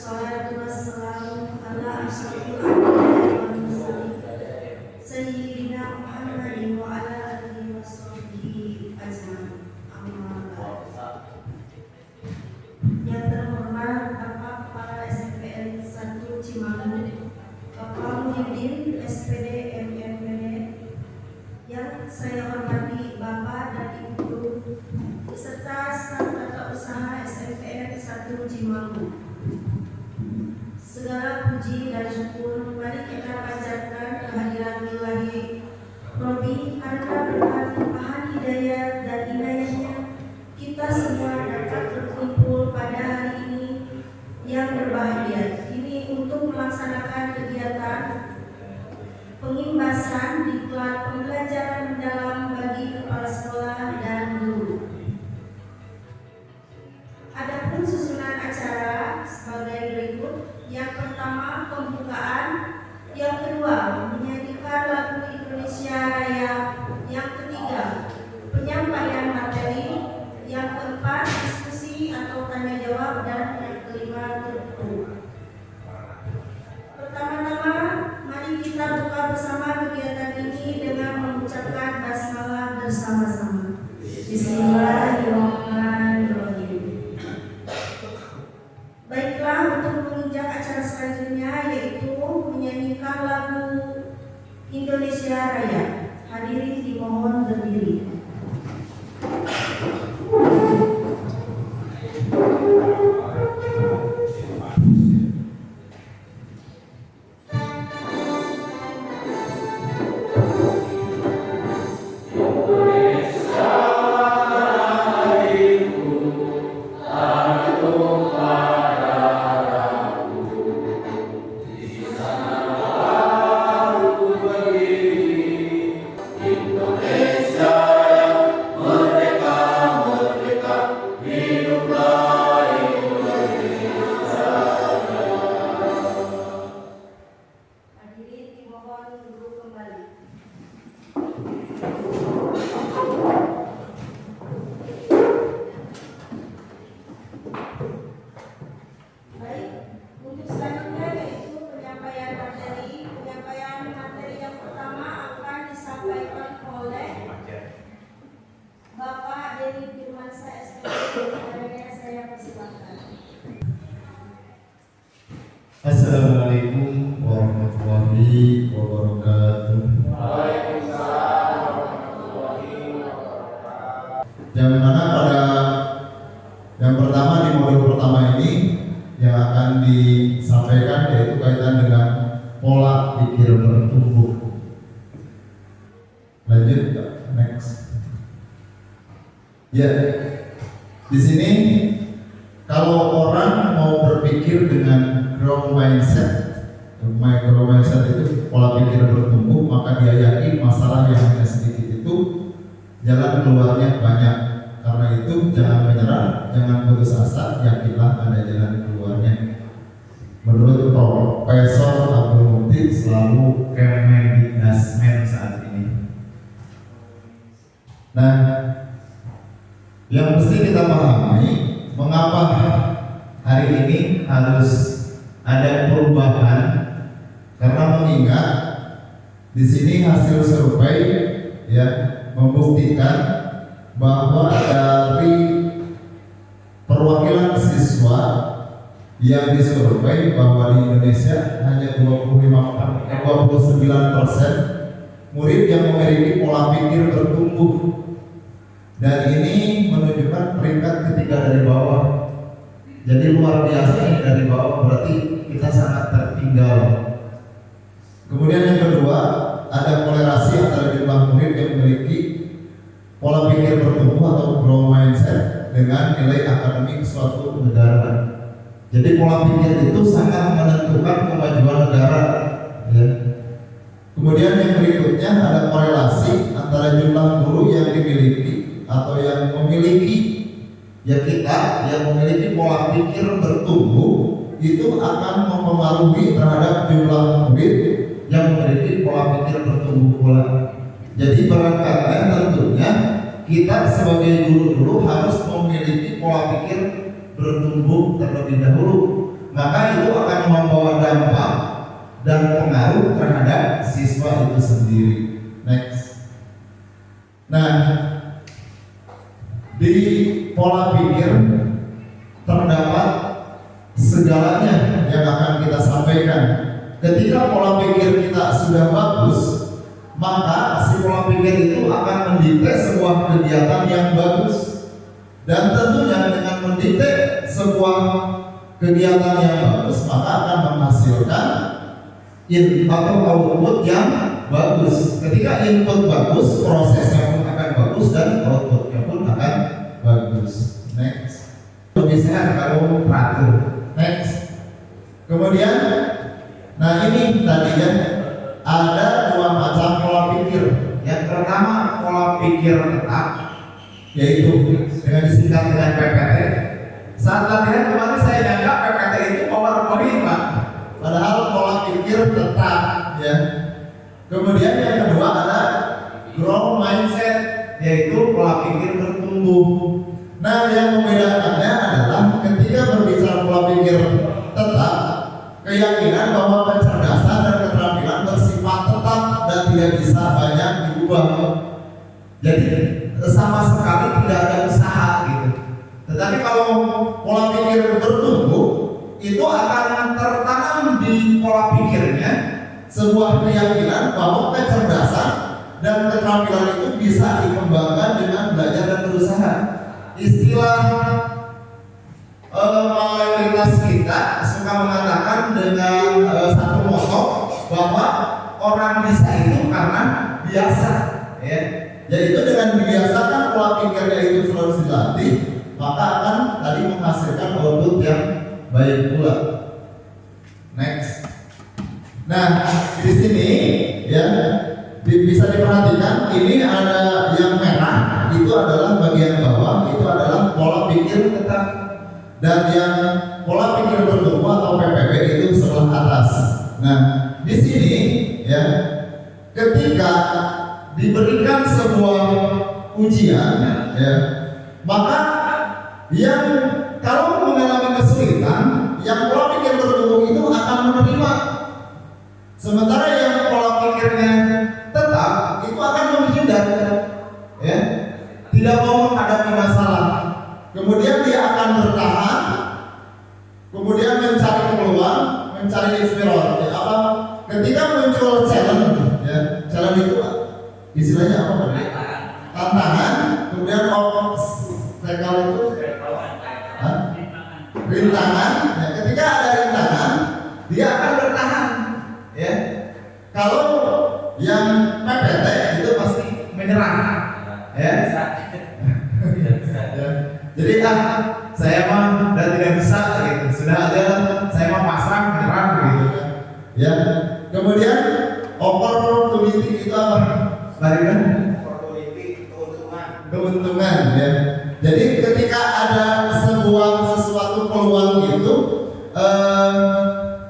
Assalatu wassalamu ala asyrafil anbiya'i wal mursalin sayyidina Muhammadin wa ala alihi washabbihi ajmain. Amma ba'd. Yang terhormat Bapak Kepala SMPN 1 Cimangu, Bapak Muhyiddin SPD MMPD, yang saya hormati Bapak dan Ibu beserta staf tata usaha SMPN 1 Cimangu. Segala puji dan syukur mari kita panjatkan kehadiran Ilahi Robbi, karena berkat limpahan hidayah dan inayahnya kita semua dapat berkumpul pada hari ini yang berbahagia ini untuk melaksanakan kegiatan pengimbasan diklat pembelajaran mendalam bagi kepala sekolah dan guru. Adapun susunan acara sebagai berikut. Yang pertama pembukaan, yang kedua menyanyikan lagu Indonesia Raya, yang ketiga penyampaian materi, yang keempat diskusi atau tanya jawab, dan yang kelima tutup. Pertama-tama mari kita buka bersama kegiatan ini dengan mengucapkan basmalah bersama-sama. Bismillahirrahmanirrahim. Baiklah, untuk menginjak acara selanjutnya yaitu menyanyikan lagu Indonesia Raya. Hadirin dimohon berdiri. Assalamualaikum warahmatullahi wabarakatuh. Yang mana pada yang pertama di modul pertama ini yang akan disampaikan yaitu kaitan dengan pola pikir bertumbuh. Lanjut, next. Ya, di sini kalau orang mau berpikir dengan growth mindset itu pola pikir bertumbuh, maka dia yakin masalah yang hanya sedikit itu jalan keluarnya banyak. Karena itu jangan menyerah, jangan putus asa, yakinlah ada jalan keluarnya. Menurut Profesor Abdul Muti selalu Kemendiknasmen saat ini. Nah, yang mesti kita pahami mengapa hari ini harus ada perubahan, karena mengingat di sini hasil survei ya membuktikan bahwa dari perwakilan siswa yang disurvei bahwa di Indonesia hanya 29% murid yang memiliki pola pikir bertumbuh, dan ini menunjukkan peringkat ketiga dari bawah. Jadi luar biasa ini dari bawah, berarti kita sangat tertinggal. Kemudian yang kedua, ada kolerasi antara jumlah murid yang memiliki pola pikir bertumbuh atau growth mindset dengan nilai akademik suatu negara. Jadi pola pikir itu sangat menentukan kemajuan negara. Ya. Kemudian yang berikutnya ada korelasi antara jumlah guru yang dimiliki atau yang memiliki, ya kita yang memiliki pola pikir bertumbuh itu akan mempengaruhi terhadap jumlah murid yang memiliki pola pikir bertumbuh pula. Jadi berangkatnya tentunya kita sebagai guru dulu harus memiliki pola pikir bertumbuh terlebih dahulu. maka itu akan membawa dampak dan pengaruh terhadap siswa itu sendiri. Next. Nah, di pola pikir terdapat segalanya yang akan kita sampaikan. Ketika pola pikir kita sudah bagus, maka si pola pikir itu akan mendikte sebuah kegiatan yang bagus. Dan tentunya dengan mendikte sebuah kegiatan yang bagus, maka akan menghasilkan input atau output yang bagus. Ketika input bagus, prosesnya pun akan bagus dan outputnya pun akan bagus. Next. Lebih sehat kalau teratur. Next. Kemudian, nah ini tadinya ada dua macam pola pikir. Yang pertama pola pikir tetap, yaitu dengan disingkat dengan PPT. Saat latihan kemarin saya nyangka PPT itu PowerPoint, Pak. Padahal pola pikir tetap, ya. Kemudian yang kedua ada growth mindset, yaitu pola pikir bertumbuh. Nah, yang membedakannya adalah ketika berbicara pola pikir tetap, keyakinan bahwa kecerdasan dan keterampilan bersifat tetap dan tidak bisa banyak diubah. Jadi sama sekali tidak ada usaha gitu. Tetapi kalau pola pikir bertumbuh, itu akan tertanam di pola pikirnya sebuah keyakinan bahwa kecerdasan dan keterampilan itu bisa dikembangkan dengan belajar dan berusaha. Istilah mayoritas kita suka mengatakan dengan satu moto bahwa orang bisa itu karena biasa, ya. Yaitu dengan dibiasakan pola pikirnya itu selalu dilatih, maka akan tadi menghasilkan output yang baik pula. Next. Nah, di sini ya bisa diperhatikan ini ada yang merah, itu adalah bagian bawah, itu adalah pola pikir tetap, dan yang pola pikir bertumbuh atau PPB itu sebelah atas. Nah, di sini ya ketika diberikan sebuah ujian, ya, maka yang kalau mengalami kesulitan, yang pola pikir bertumbuh itu akan menerima. Sementara yang pola pikirnya tetap itu akan menghindar, ya, tidak mau menghadapi masalah. Kemudian dia akan bertahan, kemudian mencari peluang, mencari inspirasi. Apa? Ketika muncul challenge, ya, challenge itu istilahnya apa tadi? Tantangan, kemudian sekali itu rintangan. Ya, ketika ada rintangan, dia akan bertahan, ya. Kalau yang PPT itu pasti menyerah, ya. Ya. Jadi saya mah udah tidak bisa gitu, sudah aja saya mah pasrah menyerah gitu, ya. Kemudian opportunity itu apa? Barikan keuntungan, ya. Jadi ketika ada sesuatu peluang itu,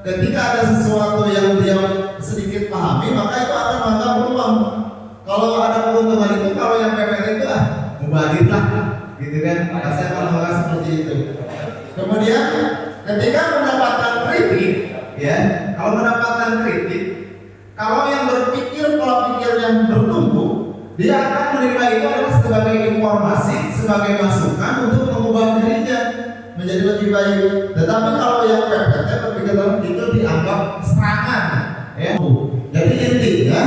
ketika ada sesuatu yang dia sedikit pahami, maka itu akan menganggap peluang. Kalau ada keuntungan itu, kalau yang PPT itu mubadil lah, gitu kan? Saya akan menganggap seperti itu. Kemudian ketika mendapatkan kritik, ya, kalau mendapatkan kritik, kalau yang berpikir pola pikir yang bertumbuh, dia akan menerima itu adalah sebagai informasi, sebagai masukan untuk mengubah dirinya menjadi lebih baik. Tetapi kalau yang PPT berpikir itu dianggap serangan, ya. Jadi intinya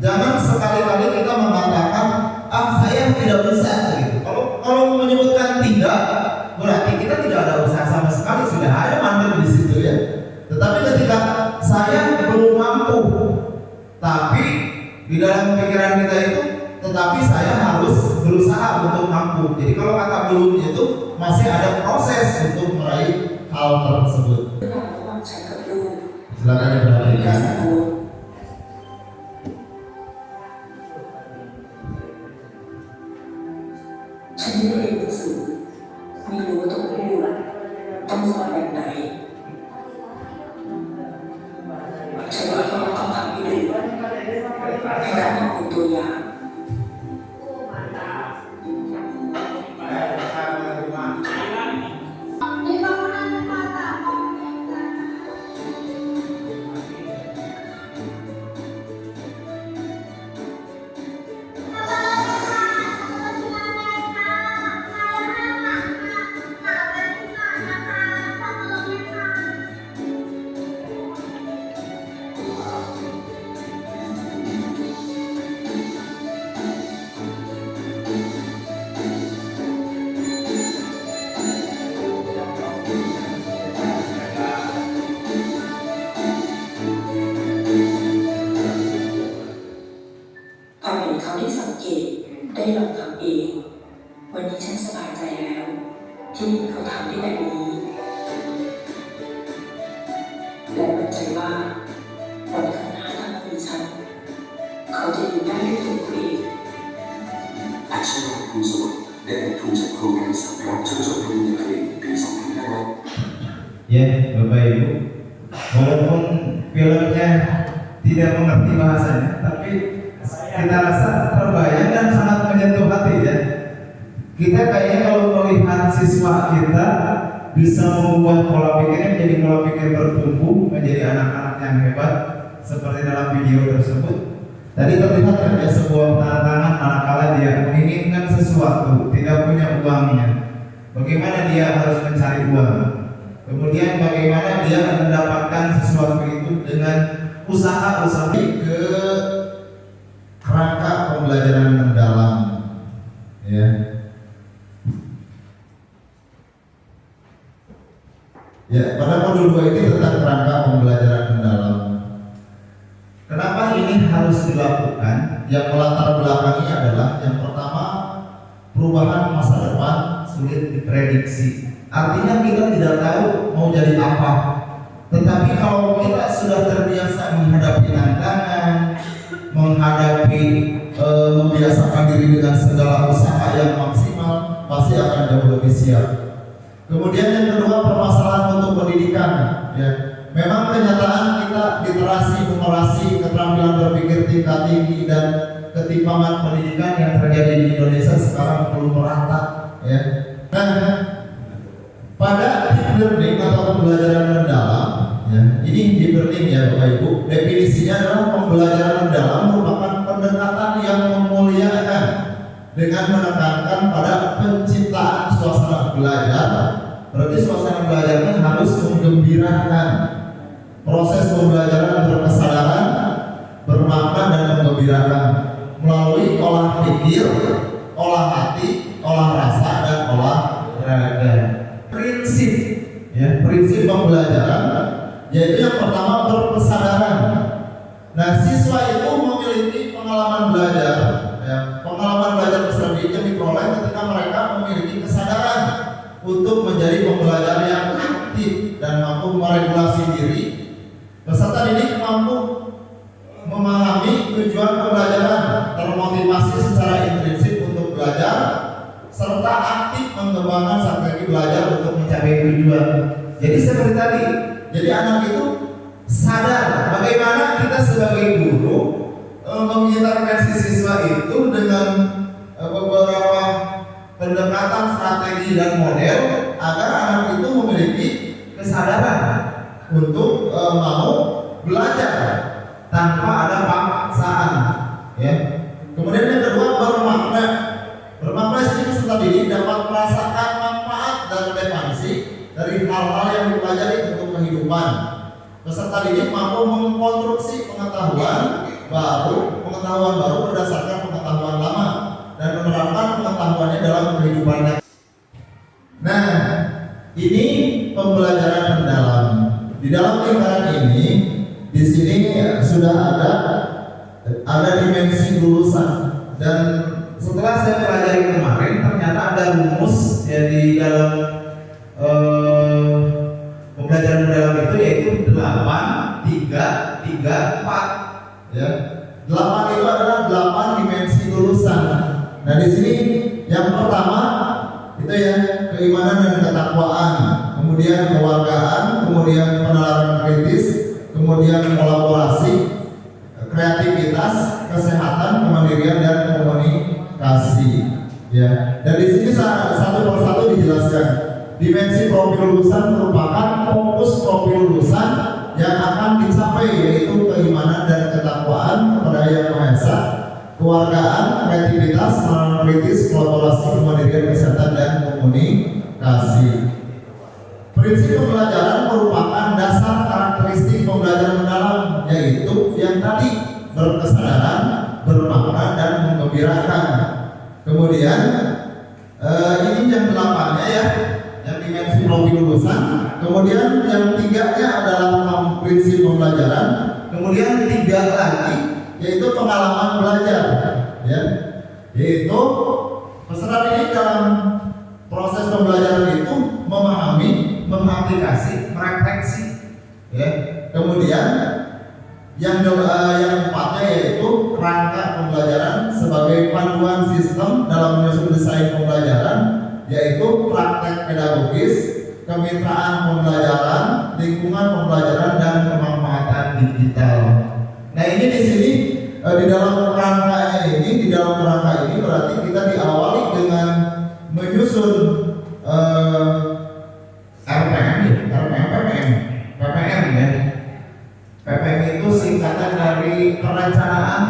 jangan sekali-kali kita mengatakan saya tidak bisa gitu. Kalau menyebutkan tidak, berarti kita tidak ada usaha sama sekali, sudah ada mandek di situ, ya. Tetapi ketika saya belum mampu, tapi di dalam pikiran kita itu, tetapi saya harus berusaha untuk mampu. Jadi kalau kata belum itu masih ada proses untuk meraih hal tersebut. Silakan diperhatikan. และมั่นใจว่าวันข้างหน้าถ้าเขามีฉันเขาจะอยู่ได้ด้วยตัวเอง อาชีพครูสมุทรได้รับทุนจากโครงการสำหรับจนจบปริญญาตรีปี 2500 Ya, Bapak Ibu, walaupun filmnya tidak mengerti bahasanya, tapi kita rasa terbayang dan sangat menyentuh hati ya. Kita kayaknya kalau melihat siswa kita bisa membuat pola pikirnya menjadi pola pikir bertumbuh, menjadi anak-anak yang hebat seperti dalam video tersebut. Tadi terlihat ada sebuah tantangan manakala dia menginginkan sesuatu, tidak punya uangnya. Bagaimana dia harus mencari uang? Kemudian bagaimana dia mendapatkan sesuatu itu dengan usaha-usaha ke kerangka pembelajaran mendalam, ya. Ya, pada modul 2 ini tentang kerangka pembelajaran mendalam. Kenapa ini harus dilakukan? Yang melatar belakangi adalah yang pertama, perubahan masa depan sulit diprediksi. Artinya kita tidak tahu mau jadi apa. Tetapi kalau kita sudah terbiasa menghadapi tantangan, membiasakan diri dengan segala usaha yang maksimal, pasti akan jauh lebih siap. Kemudian yang kedua, permasalahan untuk pendidikan. Ya, memang kenyataan kita literasi, numerasi, keterampilan berpikir tingkat tinggi dan ketimpangan pendidikan yang terjadi di Indonesia sekarang belum merata. Ya, nah, pada deep learning atau pembelajaran mendalam, ya, ini deep learning ya Bapak Ibu, definisinya adalah pembelajaran mendalam merupakan pendekatan yang memuliakan dengan menekankan pada penciptaan suasana belajar. Berarti suasana belajarnya harus menggembirakan. Proses pembelajaran berkesadaran, bermakna dan menggembirakan melalui olah pikir, olah hati, olah rasa dan olah raga. Prinsip, ya, prinsip pembelajaran yaitu yang pertama berkesadaran. Nah, siswa itu memiliki pengalaman belajar, ya, pengalaman belajar besar yang diperoleh ketika mereka memiliki kesadaran untuk menjadi pembelajar yang aktif dan mampu meregulasi diri. Peserta didik mampu memahami tujuan pembelajaran, termotivasi secara intrinsik untuk belajar, serta aktif mengembangkan strategi belajar untuk mencapai tujuan. Jadi seperti tadi, jadi anak itu sadar bagaimana kita sebagai guru mengintervensi siswa itu dengan beberapa pendekatan strategi dan model agar anak itu memiliki kesadaran untuk mau belajar tanpa ada paksaan. Ya. Kemudian yang kedua, bermakna. Bermakna sini peserta didik dapat merasakan manfaat dan relevansi dari hal-hal yang dipelajari untuk kehidupan. Peserta didik mampu mengkonstruksi pengetahuan baru berdasarkan pengetahuan lama dan menerapkan pengetahuannya dalam kehidupannya. Nah, ini pembelajaran mendalam. Di dalam lingkaran ini, di sini sudah ada dimensi lulusan, dan setelah saya pelajari kemarin ternyata ada rumus ya di dalam pembelajaran mendalam itu, yaitu 8, 3, 3, 4. Ya, 8 itu adalah 8 dimensi lulusan. Nah, di sini yang pertama itu ya keimanan dan ketakwaan, kemudian kewargaan, kemudian penalaran kritis, kemudian kolaborasi, kreativitas, kesehatan, kemandirian dan komunikasi. Ya, dan di sini satu persatu dijelaskan. Dimensi profil lulusan merupakan fokus profil lulusan yang akan dicapai, yaitu keimanan dan ketakwaan kepada Yang Maha Esa, kewargaan, kreativitas, penalaran kritis, kolaborasi, kemandirian, kesehatan dan komunikasi. Prinsip pembelajaran merupakan dasar karakteristik pembelajaran mendalam, yaitu yang tadi berkesadaran, bermakna dan menggembirakan. Kemudian ini yang 8-nya ya, yang dimensi profil lulusan. Kemudian yang 3-nya adalah prinsip pembelajaran. Kemudian 3 lagi yaitu pengalaman belajar, ya, yaitu peserta didik dalam proses pembelajaran itu memahami, mengaplikasi, merefleksi Ya. Kemudian yang empatnya yaitu rangka pembelajaran sebagai panduan sistem dalam menyusun desain pembelajaran, yaitu praktek pedagogis, kemitraan pembelajaran, lingkungan pembelajaran, dan pemanfaatan digital. Nah, ini di sini di dalam kerangka ini berarti kita diawali dengan menyusun PPM ya. PPM itu singkatan dari perencanaan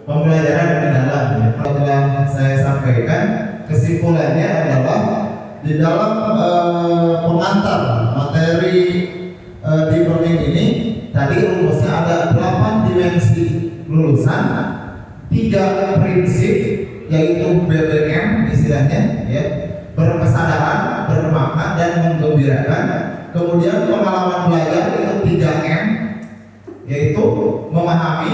pembelajaran mendalam. Setelah saya sampaikan, kesimpulannya adalah di dalam pengantar materi deep learning ini tadi rumusnya ada 8 dimensi lulusan, 3 prinsip yaitu BBM istilahnya ya, berkesadaran, bermakna, dan menggembirakan. Kemudian pengalaman belajar itu 3M, yaitu memahami,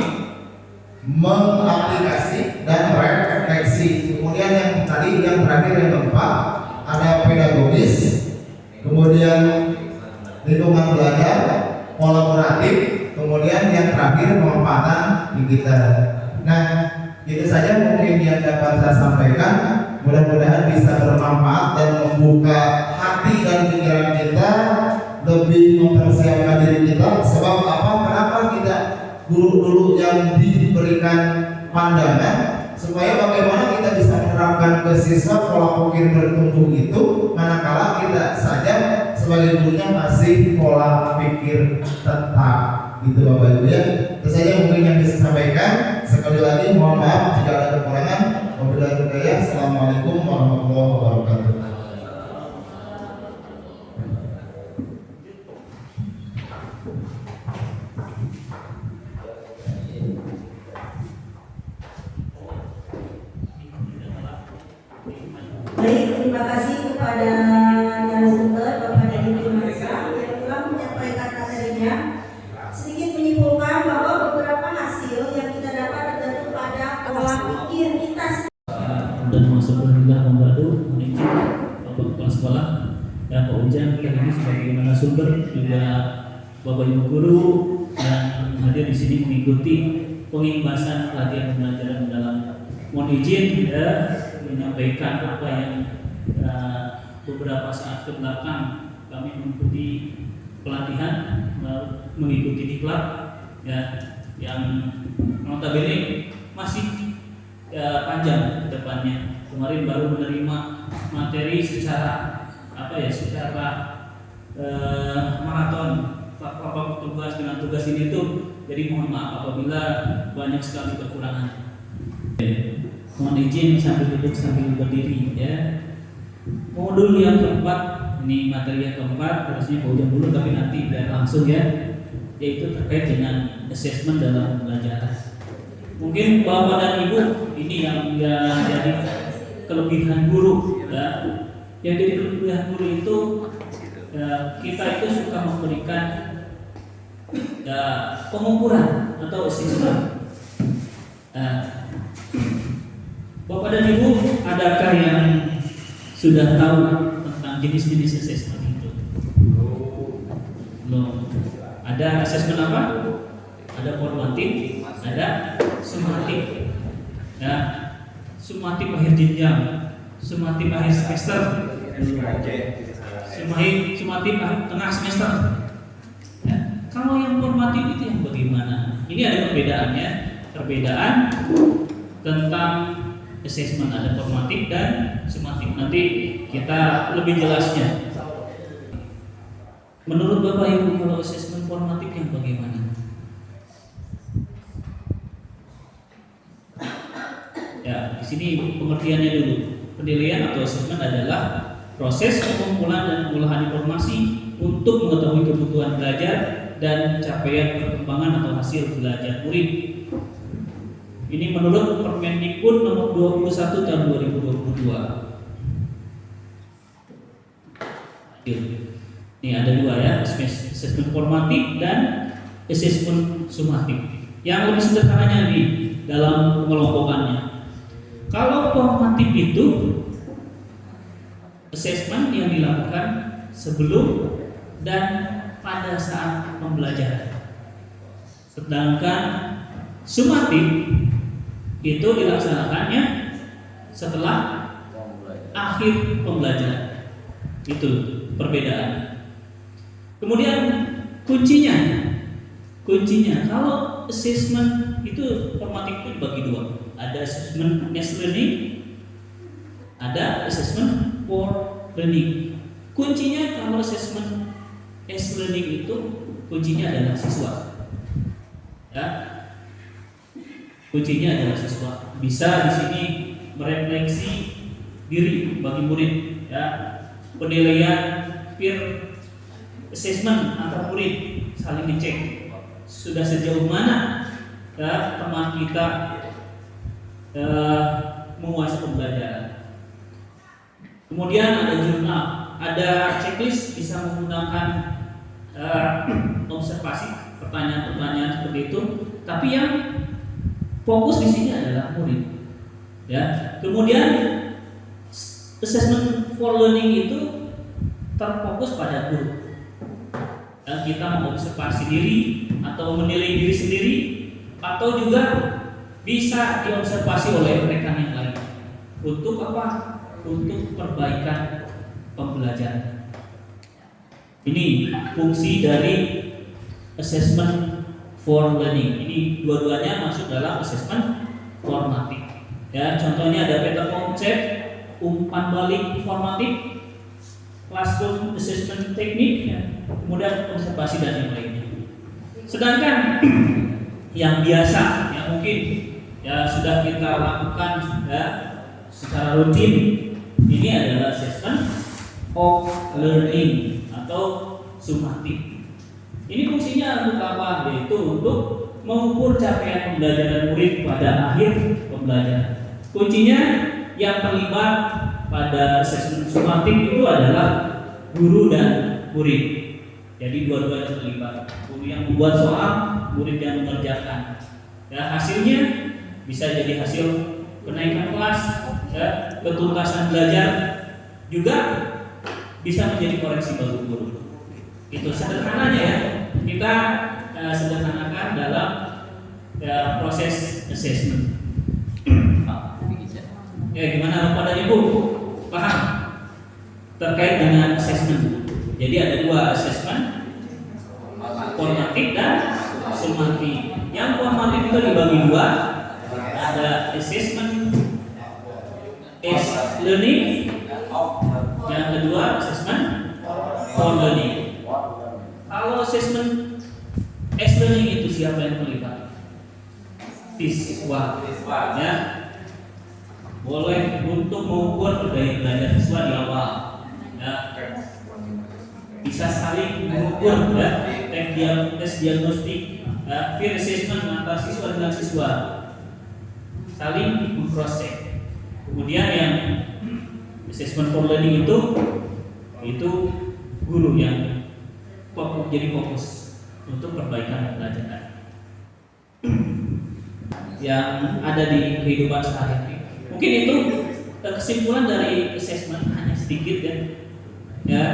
mengaplikasi, dan refleksi. Kemudian yang terakhir yang keempat ada pedagogis, kemudian lingkungan belajar, kolaboratif, kemudian yang terakhir pemanfaatan digital. Nah, itu saja mungkin yang dapat saya sampaikan. Mudah-mudahan bisa bermanfaat dan membuka hati dan pikiran kita, lebih mempersiapkan diri kita. Sebab apa? Kenapa kita guru-guru yang diberikan pandangan supaya bagaimana kita bisa menerapkan ke siswa pola pikir bertumbuh itu, manakala kita saja sebagai gurunya masih pola pikir tetap. Itu Bapak Ibu ya. Itu saja mungkin yang bisa sampaikan. Sekali lagi mohon maaf jika ada kekurangan. Wabillahi taufiq. Assalamualaikum warahmatullahi wabarakatuh. Baik, terima kasih kepada narasumber Bapak Dhani Firmansyah yang telah menyampaikan materinya. Sedikit menyimpulkan bahwa beberapa hasil yang kita dapat tergantung pada pola pikir kita. Dan alhamdulillah membantu menuju Bapak Kepala Sekolah dan Pak Ujang yang ini sebagai narasumber, juga Bapak Ibu guru yang hadir di sini mengikuti pengimbasan pelatihan pembelajaran dalam. Mohon izin ya menyampaikan apa yang beberapa saat ke belakang kami mengikuti pelatihan, mengikuti diklat ya, yang notabene masih panjang ke depannya. Kemarin baru menerima materi secara secara maraton apa tugas dengan tugas ini tuh. Jadi mohon maaf apabila banyak sekali kekurangan. Mohon izin sambil duduk sambil berdiri ya. Modul yang keempat, ini materi yang keempat, harusnya Pak Ujang dulu tapi nanti biar langsung ya, yaitu terkait dengan assessment dalam pembelajaran. Mungkin Bapak dan Ibu ini yang jadi kelebihan guru ya. Yang jadi kelebihan guru itu kita itu suka memberikan pengukuran atau assessment. Bapak dan Ibu, adakah yang sudah tahu tentang jenis-jenis assessment itu? Belum. Ada assessment apa? Ada formatif, ada sumatif. Ya, sumatif akhir jenjang, sumatif akhir semester, sumatif tengah semester. Ya, kalau yang formatif itu yang bagaimana? Ini ada perbedaannya. Perbedaan tentang assessment, ada formatif dan sumatif. Nanti kita lebih jelasnya. Menurut Bapak Ibu, kalau assessment formatif yang bagaimana? Ya, di sini pengertiannya dulu. Penilaian atau assessment adalah proses pengumpulan dan pengolahan informasi untuk mengetahui kebutuhan belajar dan capaian perkembangan atau hasil belajar murid. Ini menurut Permendikbud nomor 21 tahun 2022. Ini ada dua ya, assessment formatif dan assessment sumatif. Yang lebih sederhananya nih dalam pengelompokannya. Kalau formatif itu assessment yang dilakukan sebelum dan pada saat pembelajaran. Sedangkan sumatif itu dilaksanakannya setelah akhir pembelajaran. Itu perbedaan. Kemudian kuncinya kalau assessment itu formatif itu dibagi dua. Ada assessment as learning, ada assessment for learning. Kuncinya kalau assessment as learning itu kuncinya adalah siswa. Ya. Kuncinya adalah siswa. Bisa di sini merefleksi diri bagi murid, ya. Penilaian peer assessment antar murid, saling dicek sudah sejauh mana ya, teman kita menguasai pembelajaran. Kemudian ada jurnal, ada checklist, bisa menggunakan observasi, pertanyaan-pertanyaan seperti itu. Tapi yang fokus di sini adalah murid. Ya. Kemudian assessment for learning itu terfokus pada guru. Dan kita mengobservasi diri atau menilai diri sendiri, atau juga bisa diobservasi oleh rekan yang lain. Untuk apa? Untuk perbaikan pembelajaran. Ini fungsi dari assessment for learning. Ini dua-duanya masuk dalam assessment formatif. Ya, contohnya ada peta konsep, umpan balik formatif, classroom assessment teknik, ya, kemudian observasi dan yang lainnya. Sedangkan yang biasa, yang mungkin ya sudah kita lakukan ya, secara rutin, ini adalah assessment of learning atau sumatif. Ini fungsinya untuk apa? Yaitu untuk mengukur capaian pembelajaran murid pada akhir pembelajaran. Kuncinya yang terlibat pada assessment sumatif itu adalah guru dan murid. Jadi dua-duanya terlibat. Guru yang membuat soal, murid yang mengerjakan. Ya, hasilnya bisa jadi hasil kenaikan kelas, ya, ketuntasan belajar, juga bisa menjadi koreksi bagi guru. Itu sederhananya ya. Kita sederhanakan dalam ya, proses assessment. Ya, gimana Bapak dan Ibu? Paham terkait dengan assessment? Jadi ada dua assessment, formatif dan sumatif. Yang formatif itu dibagi dua, ada assessment as learning, yang kedua assessment for learning. Kalau assessment as learning itu siapa yang terlibat? Siswa, ya. Boleh untuk mengukur daya belajar siswa di awal, ya. Bisa saling mengukur, ya, tes diagnostik, ya, peer assessment antara siswa dengan siswa, saling mengcross-check. Kemudian yang assessment for learning itu guru yang jadi fokus untuk perbaikan pembelajaran yang ada di kehidupan sehari-hari. Mungkin itu kesimpulan dari assessment, hanya sedikit ya.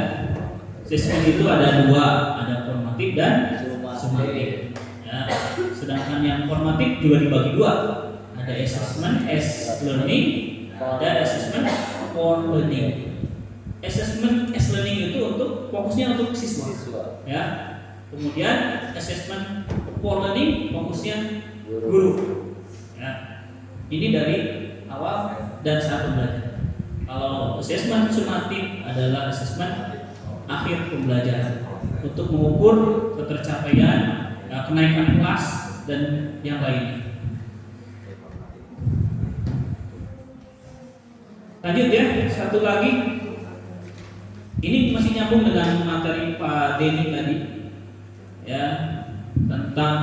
Assessment itu ada dua, ada formatif dan sumatif. Ya. Sedangkan yang formatif juga dibagi dua, ada assessment as learning, ada assessment for learning. Assessment as learning itu untuk fokusnya untuk siswa. Ya. Kemudian assessment for learning fokusnya guru. Ya. Ini dari awal dan saat pembelajaran. Kalau assessment sumatif adalah assessment akhir pembelajaran untuk mengukur ketercapaian, kenaikan kelas dan yang lainnya. Lanjut ya, satu lagi. Ini masih nyambung dengan materi Pak Denny tadi, ya, tentang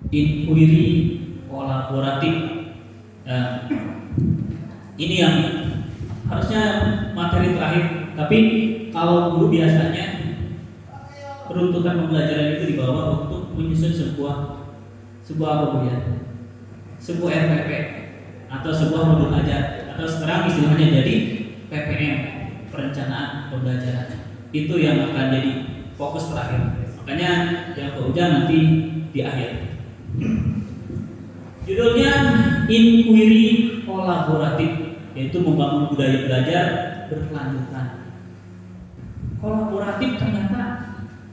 inquiry kolaboratif. Ya, ini yang harusnya materi terakhir, tapi kalau guru biasanya peruntukan pembelajaran itu dibawa untuk menyusun sebuah RPP atau sebuah modul ajar, atau sekarang istilahnya jadi PPM, perencanaan pembelajaran. Itu yang akan jadi fokus terakhir. Makanya yang Pak Ujang nanti di akhir. Judulnya inquiry kolaboratif, yaitu membangun budaya belajar berkelanjutan. Kolaboratif ternyata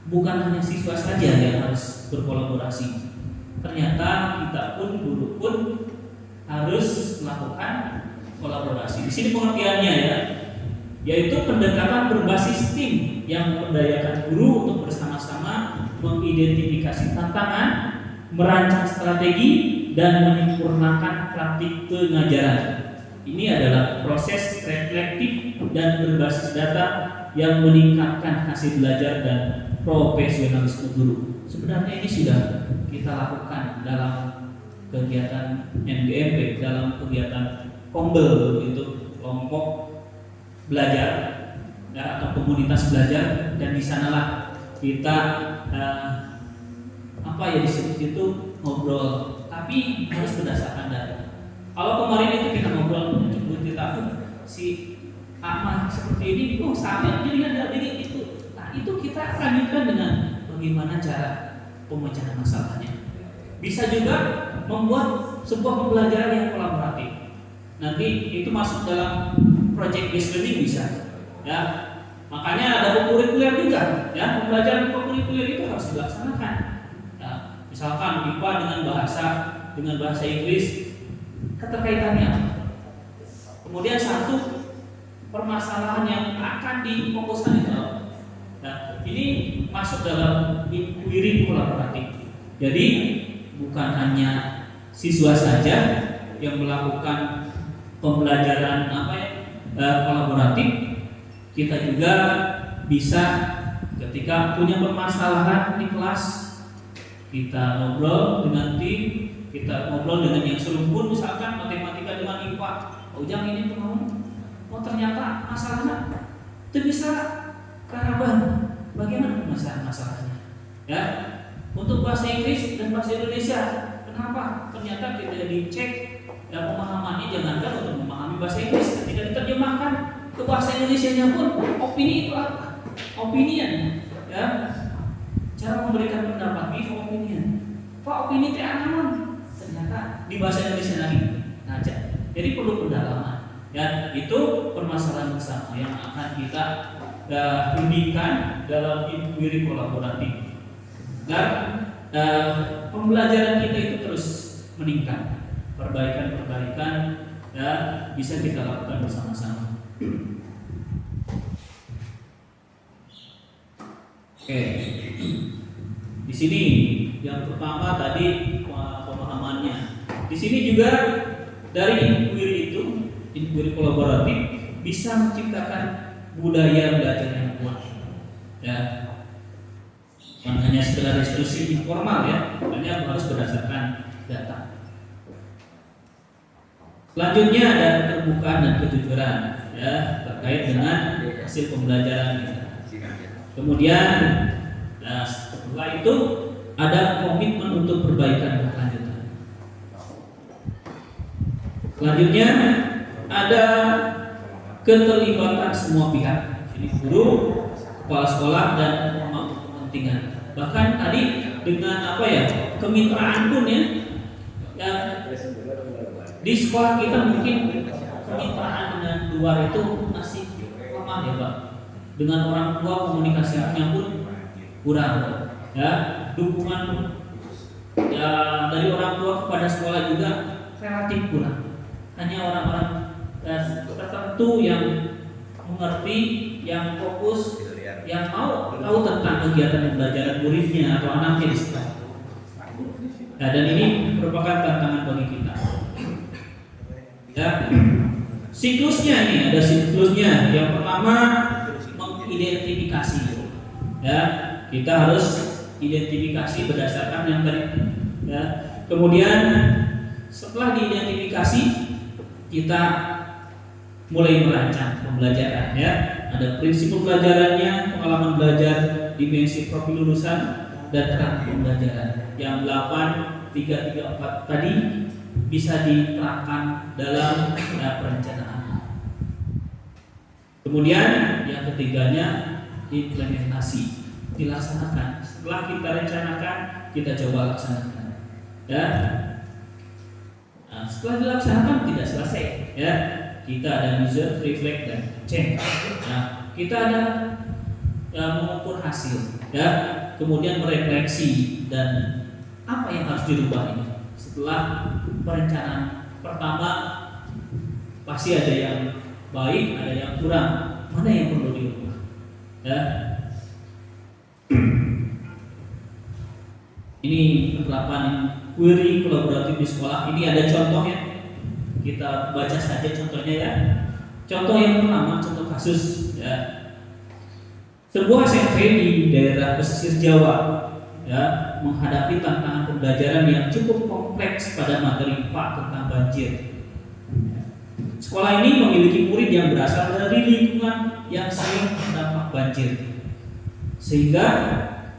bukan hanya siswa saja yang harus berkolaborasi. Ternyata kita pun, guru pun harus melakukan kolaborasi. Di sini pengertiannya ya, yaitu pendekatan berbasis tim yang memberdayakan guru untuk bersama-sama mengidentifikasi tantangan, merancang strategi, dan menyempurnakan praktik pengajaran. Ini adalah proses reflektif dan berbasis data yang meningkatkan hasil belajar dan profesionalisme guru. Sebenarnya ini sudah kita lakukan dalam kegiatan NGMP, dalam kegiatan Kombel, itu kelompok belajar ya, atau komunitas belajar, dan di sanalah kita disebut itu ngobrol, tapi harus berdasarkan data. Kalau kemarin itu kita ngobrol cukup kita si Ahmad seperti ini, sama jadi ada itu. Nah itu kita lanjutkan dengan bagaimana cara pemecahan masalahnya. Bisa juga membuat sebuah pembelajaran yang kolaboratif. Nanti itu masuk dalam project based learning bisa, ya. Makanya ada kurikuler juga, ya. Pembelajaran kurikuler itu harus dilaksanakan. Ya. Misalkan IPA dengan bahasa Inggris, keterkaitannya. Kemudian satu permasalahan yang akan difokuskan itu. Nah, ini masuk dalam inquiry kolaboratif. Jadi bukan hanya siswa saja yang melakukan pembelajaran kolaboratif, kita juga bisa ketika punya permasalahan di kelas, kita ngobrol dengan tim, kita ngobrol dengan yang serumpun, misalkan matematika dengan IPA. Ujang ini tuh mau ternyata masalahnya itu bisa karaban. Bagaimana masalahnya? Ya, untuk bahasa Inggris dan bahasa Indonesia, kenapa? Ternyata kita dicek dan pemahamannya jangankan untuk memahami bahasa Inggris, ketika diterjemahkan ke bahasa Indonesianya pun opini itu apa? Opinian, ya. Cara memberikan pendapat itu opinian. Pak opini teh aman. Ternyata di bahasa Indonesia lagi ngajar. Jadi perlu pendalaman. Ya, itu permasalahan bersama yang akan kita bimbingkan dalam inquiry kolaboratif. Dan pembelajaran kita itu terus meningkat. Perbaikan ya bisa kita lakukan bersama-sama. Oke. Di sini yang pertama tadi pemahamannya. Di sini juga dari inquiry kolaboratif bisa menciptakan budaya belajar yang kuat. Ya. Bukan hanya sekedar diskusi informal ya, hanya harus berdasarkan data. Selanjutnya ada keterbukaan dan kejujuran ya terkait dengan hasil pembelajaran kita. Kemudian setelah itu ada komitmen untuk perbaikan berkelanjutan. Selanjutnya ada keterlibatan semua pihak, jadi guru, kepala sekolah dan pemangku kepentingan. Bahkan tadi dengan kemitraan pun ya di sekolah kita mungkin kemitraan dengan luar itu masih lemah ya Pak. Dengan orang tua komunikasinya pun kurang ya. Dukungan ya dari orang tua kepada sekolah juga relatif kurang. Hanya orang-orang tertentu yang mengerti, yang fokus, yang mau tahu tentang kegiatan pembelajaran muridnya atau anaknya di sekolah. Nah, dan ini merupakan tantangan bagi kita. Ya, siklusnya ini ada siklusnya. Yang pertama mengidentifikasi. Ya, kita harus identifikasi berdasarkan yang tadi. Ya, kemudian setelah diidentifikasi kita mulai merancang pembelajaran. Ya, ada prinsip pembelajarannya, pengalaman belajar, dimensi profil lulusan, dan kerangka pembelajaran. Yang 8, 3, 3, 4 tadi bisa diterapkan dalam perencanaan. Kemudian yang ketiganya implementasi, dilaksanakan. Setelah kita rencanakan, kita coba laksanakan. Ya. Nah, setelah dilaksanakan tidak selesai. Ya, kita ada measure, reflect, dan change. Nah, kita ada mengukur hasil. Ya, kemudian merefleksi dan apa yang harus dirubah ini. Setelah perencanaan pertama, pasti ada yang baik, ada yang kurang. Mana yang perlu dirubah? Ya. Ini penerapan query kolaboratif di sekolah. Ini ada contohnya. Kita baca saja contohnya ya. Contoh yang pertama, contoh kasus ya. Sebuah SMP di daerah pesisir Jawa ya menghadapi tantangan pembelajaran yang cukup kompleks pada materi IPA tentang banjir. Sekolah ini memiliki murid yang berasal dari lingkungan yang sering terdampak banjir, sehingga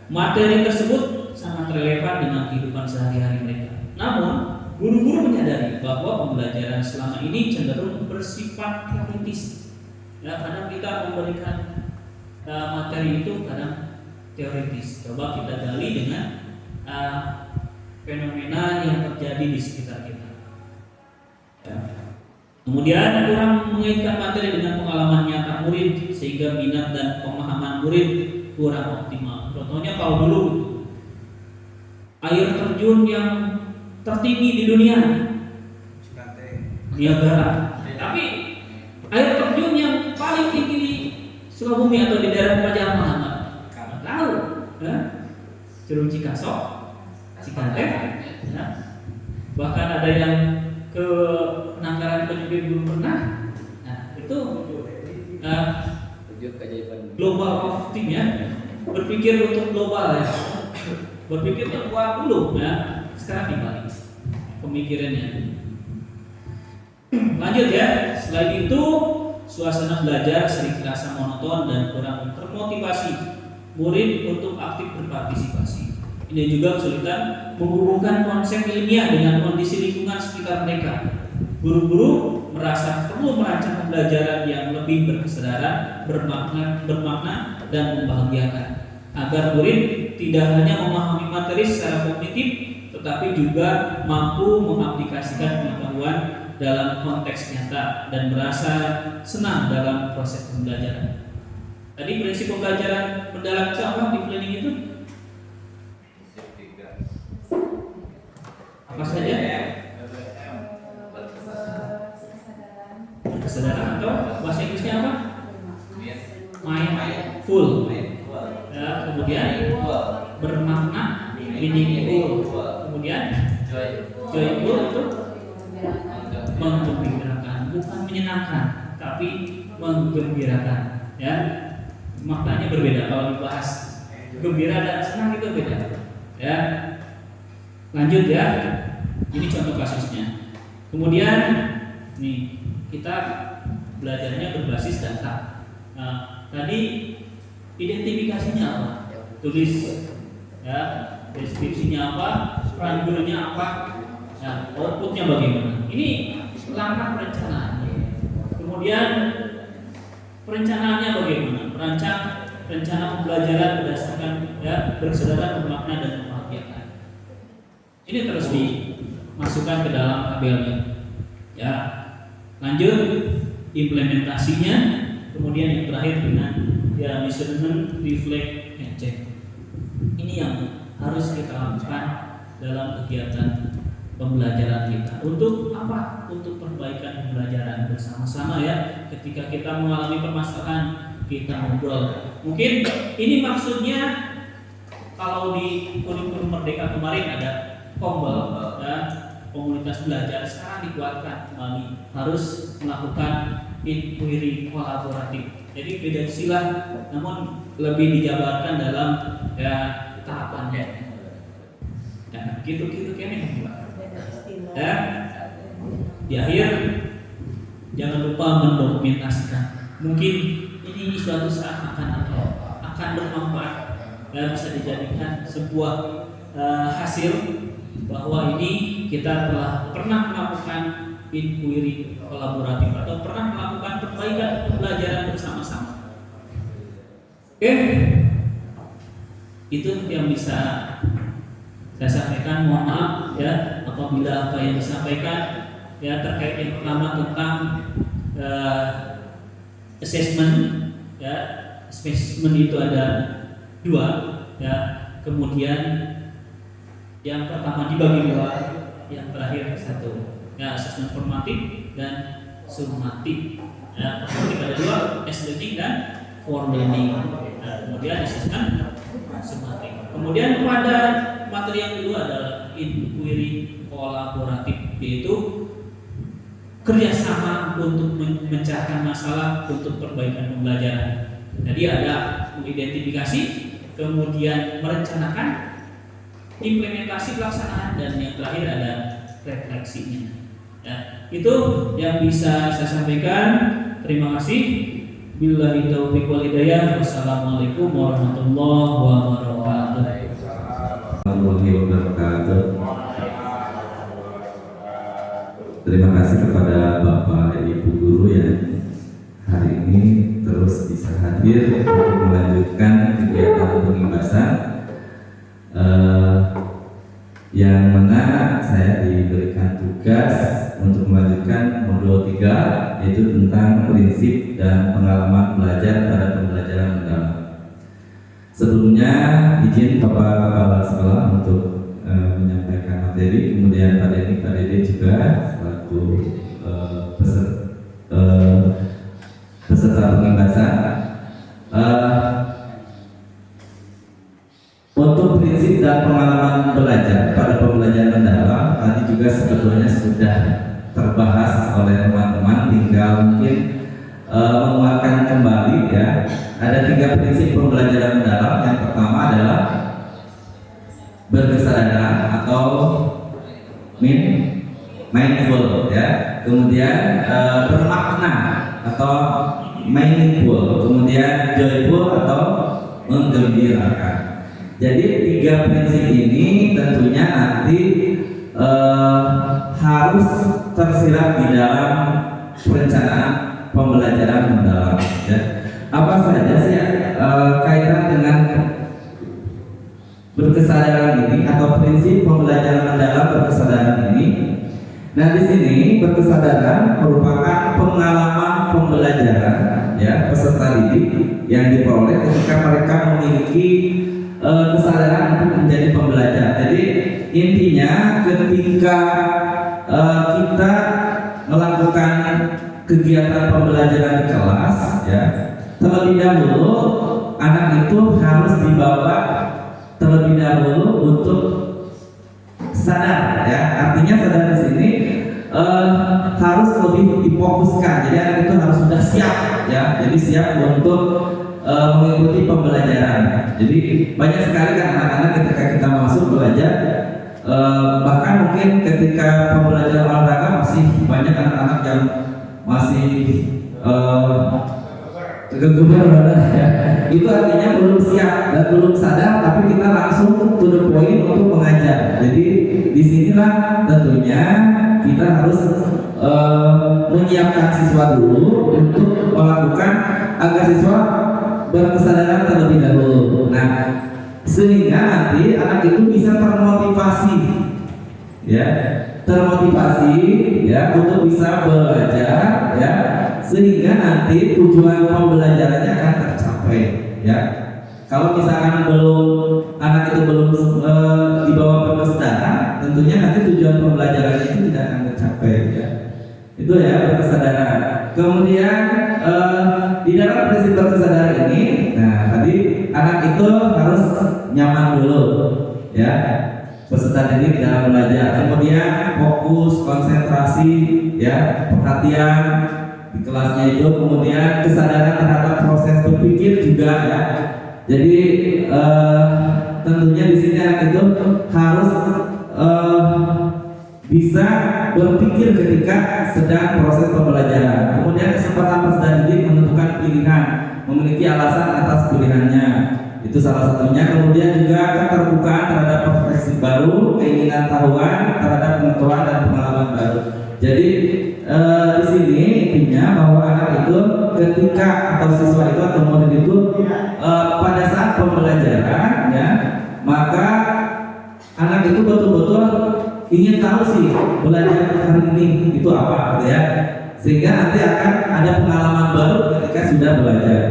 materi tersebut sangat relevan dengan kehidupan sehari-hari mereka. Namun, guru-guru menyadari bahwa pembelajaran selama ini cenderung bersifat teoritis. Ya, kadang kita memberikan materi itu kadang teoritis. Coba kita gali dengan fenomena yang terjadi di sekitar kita. Ya. Kemudian kurang mengaitkan materi dengan pengalaman nyata murid, sehingga minat dan pemahaman murid kurang optimal. Contohnya kalau dulu air terjun yang tertinggi di dunia Niagara, tapi air terjun yang paling tinggi di Sukabumi atau di daerah Pajama nggak tahu, ya? Curug Cikasok, Cikampek, ya? Bahkan ada yang ke penangkaran penyu belum pernah. Nah, itu global of team ya, berpikir untuk global ya, berpikir terkuat dulu ya. Sekarang dibalik pemikirannya. Lanjut ya. Selain itu, suasana belajar sering terasa monoton dan kurang termotivasi murid untuk aktif berpartisipasi. Ini juga kesulitan menghubungkan konsep ilmiah dengan kondisi lingkungan sekitar mereka. Guru-guru merasa perlu merancang pembelajaran yang lebih berkesadaran, bermakna dan membahagiakan, agar murid tidak hanya memahami materi secara kognitif, tetapi juga mampu mengaplikasikan pengetahuan dalam konteks nyata dan merasa senang dalam proses pembelajaran. Tadi prinsip pembelajaran mendalam itu apa di planning itu? Apa saja? Kesadaran atau bahasa Inggrisnya apa? Mindful. Ya, kemudian bermakna, meaningful. Kemudian joyful itu menggembirakan, bukan menyenangkan, tapi menggembirakan. Ya, maknanya berbeda. Kalau dibahas gembira dan senang itu beda. Ya, lanjut ya. Ini contoh kasusnya. Kemudian nih kita belajarnya berbasis data. Nah, tadi identifikasinya apa? Tulis ya, deskripsinya apa, peranggulnya apa, ya, outputnya bagaimana. Ini langkah perencanaan. Kemudian perencanaannya bagaimana? Merancang rencana pembelajaran berdasarkan ya berkesadaran, bermakna dan membahagiakan. Ini terus dimasukkan ke dalam tabelnya. Ya, lanjut implementasinya. Kemudian yang terakhir dengan ya measurement, reflect, and check. Ini yang harus kita lakukan dalam kegiatan pembelajaran kita. Untuk apa? Untuk perbaikan pembelajaran bersama-sama ya. Ketika kita mengalami permasalahan, kita ngobrol. Mungkin ini maksudnya kalau di kurikulum Merdeka kemarin ada kombel ya, komunitas belajar, sekarang dikuatkan kembali harus melakukan inquiry kolaboratif. Jadi beda istilah, namun lebih dijabarkan dalam ya tahapannya. Ya, gitu-gitu kayaknya. Ya, di akhir jangan lupa mendokumentasikan. Mungkin ini suatu saat akan bermanfaat dan bisa dijadikan sebuah hasil bahwa ini kita telah pernah melakukan inquiry kolaboratif atau pernah melakukan perbaikan pembelajaran bersama-sama. Oke, itu yang bisa saya sampaikan. Mohon maaf ya apabila apa yang disampaikan ya terkait yang pertama tentang assessment ya. Assessment itu ada 2 ya. Kemudian yang pertama dibagi 2, yang terakhir 1 ya, assessment formatif dan summatif ya. Formatif ada 2, as learning dan for learning. Nah, kemudian assessment summatif. Kemudian pada materi yang kedua adalah inquiry kolaboratif, yaitu kerjasama untuk memecahkan masalah untuk perbaikan pembelajaran. Jadi ada mengidentifikasi, kemudian merencanakan, implementasi pelaksanaan, dan yang terakhir ada refleksinya. Ya, itu yang bisa saya sampaikan. Terima kasih. Billahi taufiq wal hidayah. Wassalamualaikum warahmatullahi wabarakatuh. Warahmatullahi wabarakatuh. Terima kasih kepada Bapak dan Ibu Guru yang hari ini terus bisa hadir untuk melanjutkan kegiatan pengibasan yang mana saya diberikan tugas untuk melanjutkan modul 3, yaitu tentang prinsip dan pengalaman belajar pada pembelajaran mendalam. Sebelumnya izin Bapak Kepala Sekolah untuk menyampaikan materi, kemudian Pak Dede juga selaku peserta pengibasan. Untuk prinsip dan pengalaman belajar pada pembelajaran mendalam tadi juga sebetulnya sudah terbahas oleh teman-teman, tinggal mungkin menguatkan kembali ya. Ada 3 prinsip pembelajaran mendalam. Yang pertama adalah berkesadaran atau mindful ya. Kemudian bermakna atau meaningful. Kemudian joyful atau menggembirakan. Jadi 3 prinsip ini tentunya nanti harus tersirat di dalam perencanaan pembelajaran mendalam ya. Apa saja sih kaitan dengan berkesadaran ini atau prinsip pembelajaran mendalam berkesadaran ini? Nah, di sini berkesadaran merupakan pengalaman pembelajaran ya peserta didik yang diperoleh ketika mereka memiliki kesadaran untuk menjadi pembelajar. Jadi intinya ketika kita melakukan kegiatan pembelajaran di kelas ya, terlebih dahulu anak itu harus dibawa terlebih dahulu untuk sadar ya. Artinya sadar di sini harus lebih difokuskan. Jadi anak itu harus sudah siap ya. Jadi siap untuk mengikuti pembelajaran. Jadi banyak sekali kan anak-anak ketika kita masuk belajar, bahkan mungkin ketika pembelajaran olahraga masih banyak anak-anak yang masih kegeguran ya. Itu artinya belum siap dan belum sadar, tapi kita langsung to the point untuk mengajar. Jadi disinilah tentunya kita harus menyiapkan siswa dulu untuk melakukan agar siswa berkesadaran terlebih dahulu. Nah, sehingga nanti anak itu bisa termotivasi, ya, untuk bisa belajar, ya, sehingga nanti tujuan pembelajarannya akan tercapai, ya. Kalau misalkan anak itu belum dibawa berkesadaran, tentunya nanti tujuan pembelajarannya itu tidak akan tercapai, ya. Itu ya berkesadaran. Kemudian di dalam prinsip berkesadaran ini, nah tadi anak itu harus nyaman dulu, ya, peserta didik dalam belajar. Kemudian fokus, konsentrasi, ya, perhatian di kelasnya itu. Kemudian kesadaran terhadap proses berpikir juga, ya. Jadi tentunya di sini anak itu harus bisa berpikir ketika sedang proses pembelajaran. Kemudian kesempatan peserta didik menentukan pilihan, memiliki alasan atas pilihannya, itu salah satunya. Kemudian juga keterbukaan terhadap perspektif baru, keinginan tahuan terhadap pengetahuan dan pengalaman baru. Jadi di sini intinya bahwa anak itu ketika atau siswa itu atau murid itu pada saat pembelajaran ya, maka anak itu betul-betul ingin tahu sih belajar hari ini itu apa gitu ya, sehingga nanti akan ada pengalaman baru ketika sudah belajar.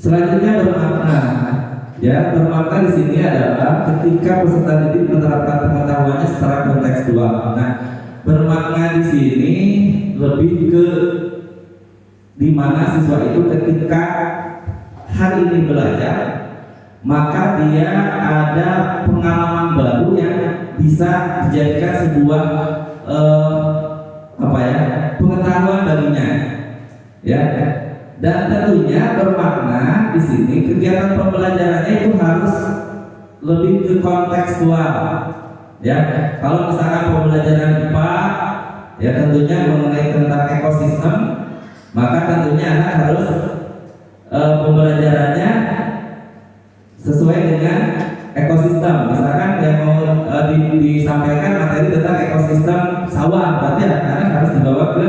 Selanjutnya bermakna. Ya, bermakna di sini adalah ketika peserta didik menerapkan pengetahuannya secara kontekstual. Nah, bermakna di sini lebih ke di mana siswa itu ketika hari ini belajar, maka dia ada pengalaman baru yang bisa dijadikan sebuah pengetahuan barunya. Ya. Dan tentunya bermakna di sini kegiatan pembelajarannya itu harus lebih ke kontekstual. Ya, kalau misalkan pembelajaran IPA, ya tentunya mengenai tentang ekosistem, maka tentunya anak harus pembelajarannya sesuai dengan ekosistem. Misalkan yang mau disampaikan materi tentang ekosistem sawah, berarti anak harus dibawa ke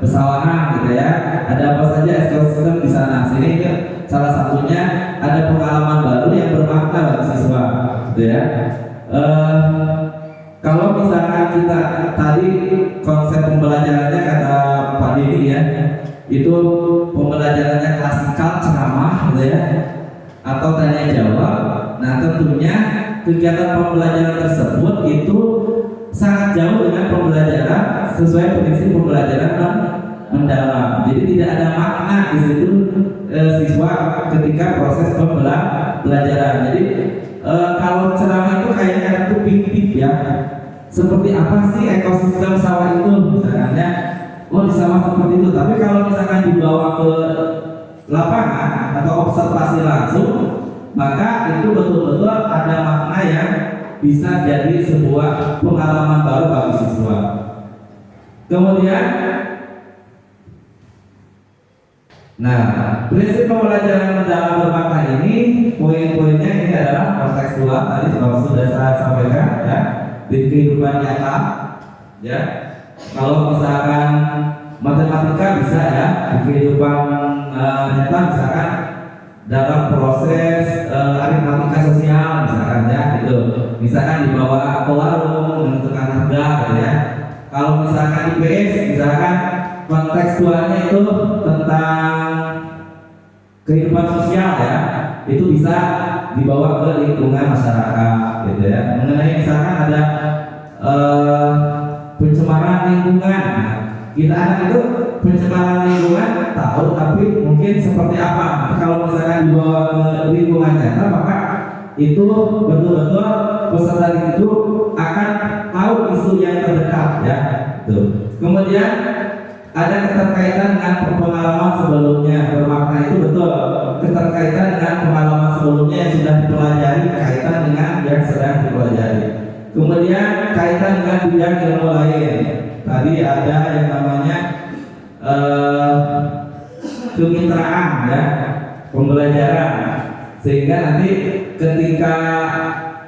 pesawahan gitu ya. Ada apa saja ekosistem di sana. Sini salah satunya ada pengalaman baru yang bermakna bagi siswa gitu ya. Kalau misalkan kita tadi konsep pembelajarannya kata Pak Didi ya, itu pembelajarannya klasikal ceramah gitu ya, atau tanya jawab. Nah tentunya kegiatan pembelajaran tersebut itu sangat jauh dengan pembelajaran sesuai prinsip pembelajaran mendalam. Jadi tidak ada makna di situ siswa ketika proses pembelajaran. Jadi kalau ceramah itu kayaknya itu fiktif ya. Seperti apa sih ekosistem sawah itu misalkan ya? Oh di sawah seperti itu. Tapi kalau misalkan dibawa ke lapangan atau observasi langsung, maka itu betul-betul ada makna yang bisa jadi sebuah pengalaman baru bagi siswa. Kemudian, nah prinsip pembelajaran mendalam bermakna ini poin-poinnya ini adalah kontekstual tadi sudah saya sampaikan ya, di kehidupan nyata ya. Kalau misalkan matematika bisa ya di kehidupan nyata, misalkan dalam proses aritmatika sosial misalkan ya gitu, misalkan dibawa ke warung menentukan harga gitu ya. Kalau misalkan IPS misalkan kontekstualnya itu tentang kehidupan sosial ya, itu bisa dibawa ke lingkungan masyarakat gitu ya. Mengenai misalkan ada pencemaran lingkungan, kita anak itu pencemaran lingkungan tahu, tapi mungkin seperti apa. Kalau misalkan dibawa ke lingkungan nyata, maka itu betul-betul peserta itu akan tahu isu yang terdekat ya. Tuh. Kemudian ada keterkaitan dengan pengalaman sebelumnya. Bermakna itu betul keterkaitan dengan pengalaman sebelumnya yang sudah dipelajari, kaitan dengan yang sedang dipelajari. Kemudian kaitan dengan bidang ilmu lain. Tadi ada yang namanya kemitraan ya, pembelajaran, sehingga nanti ketika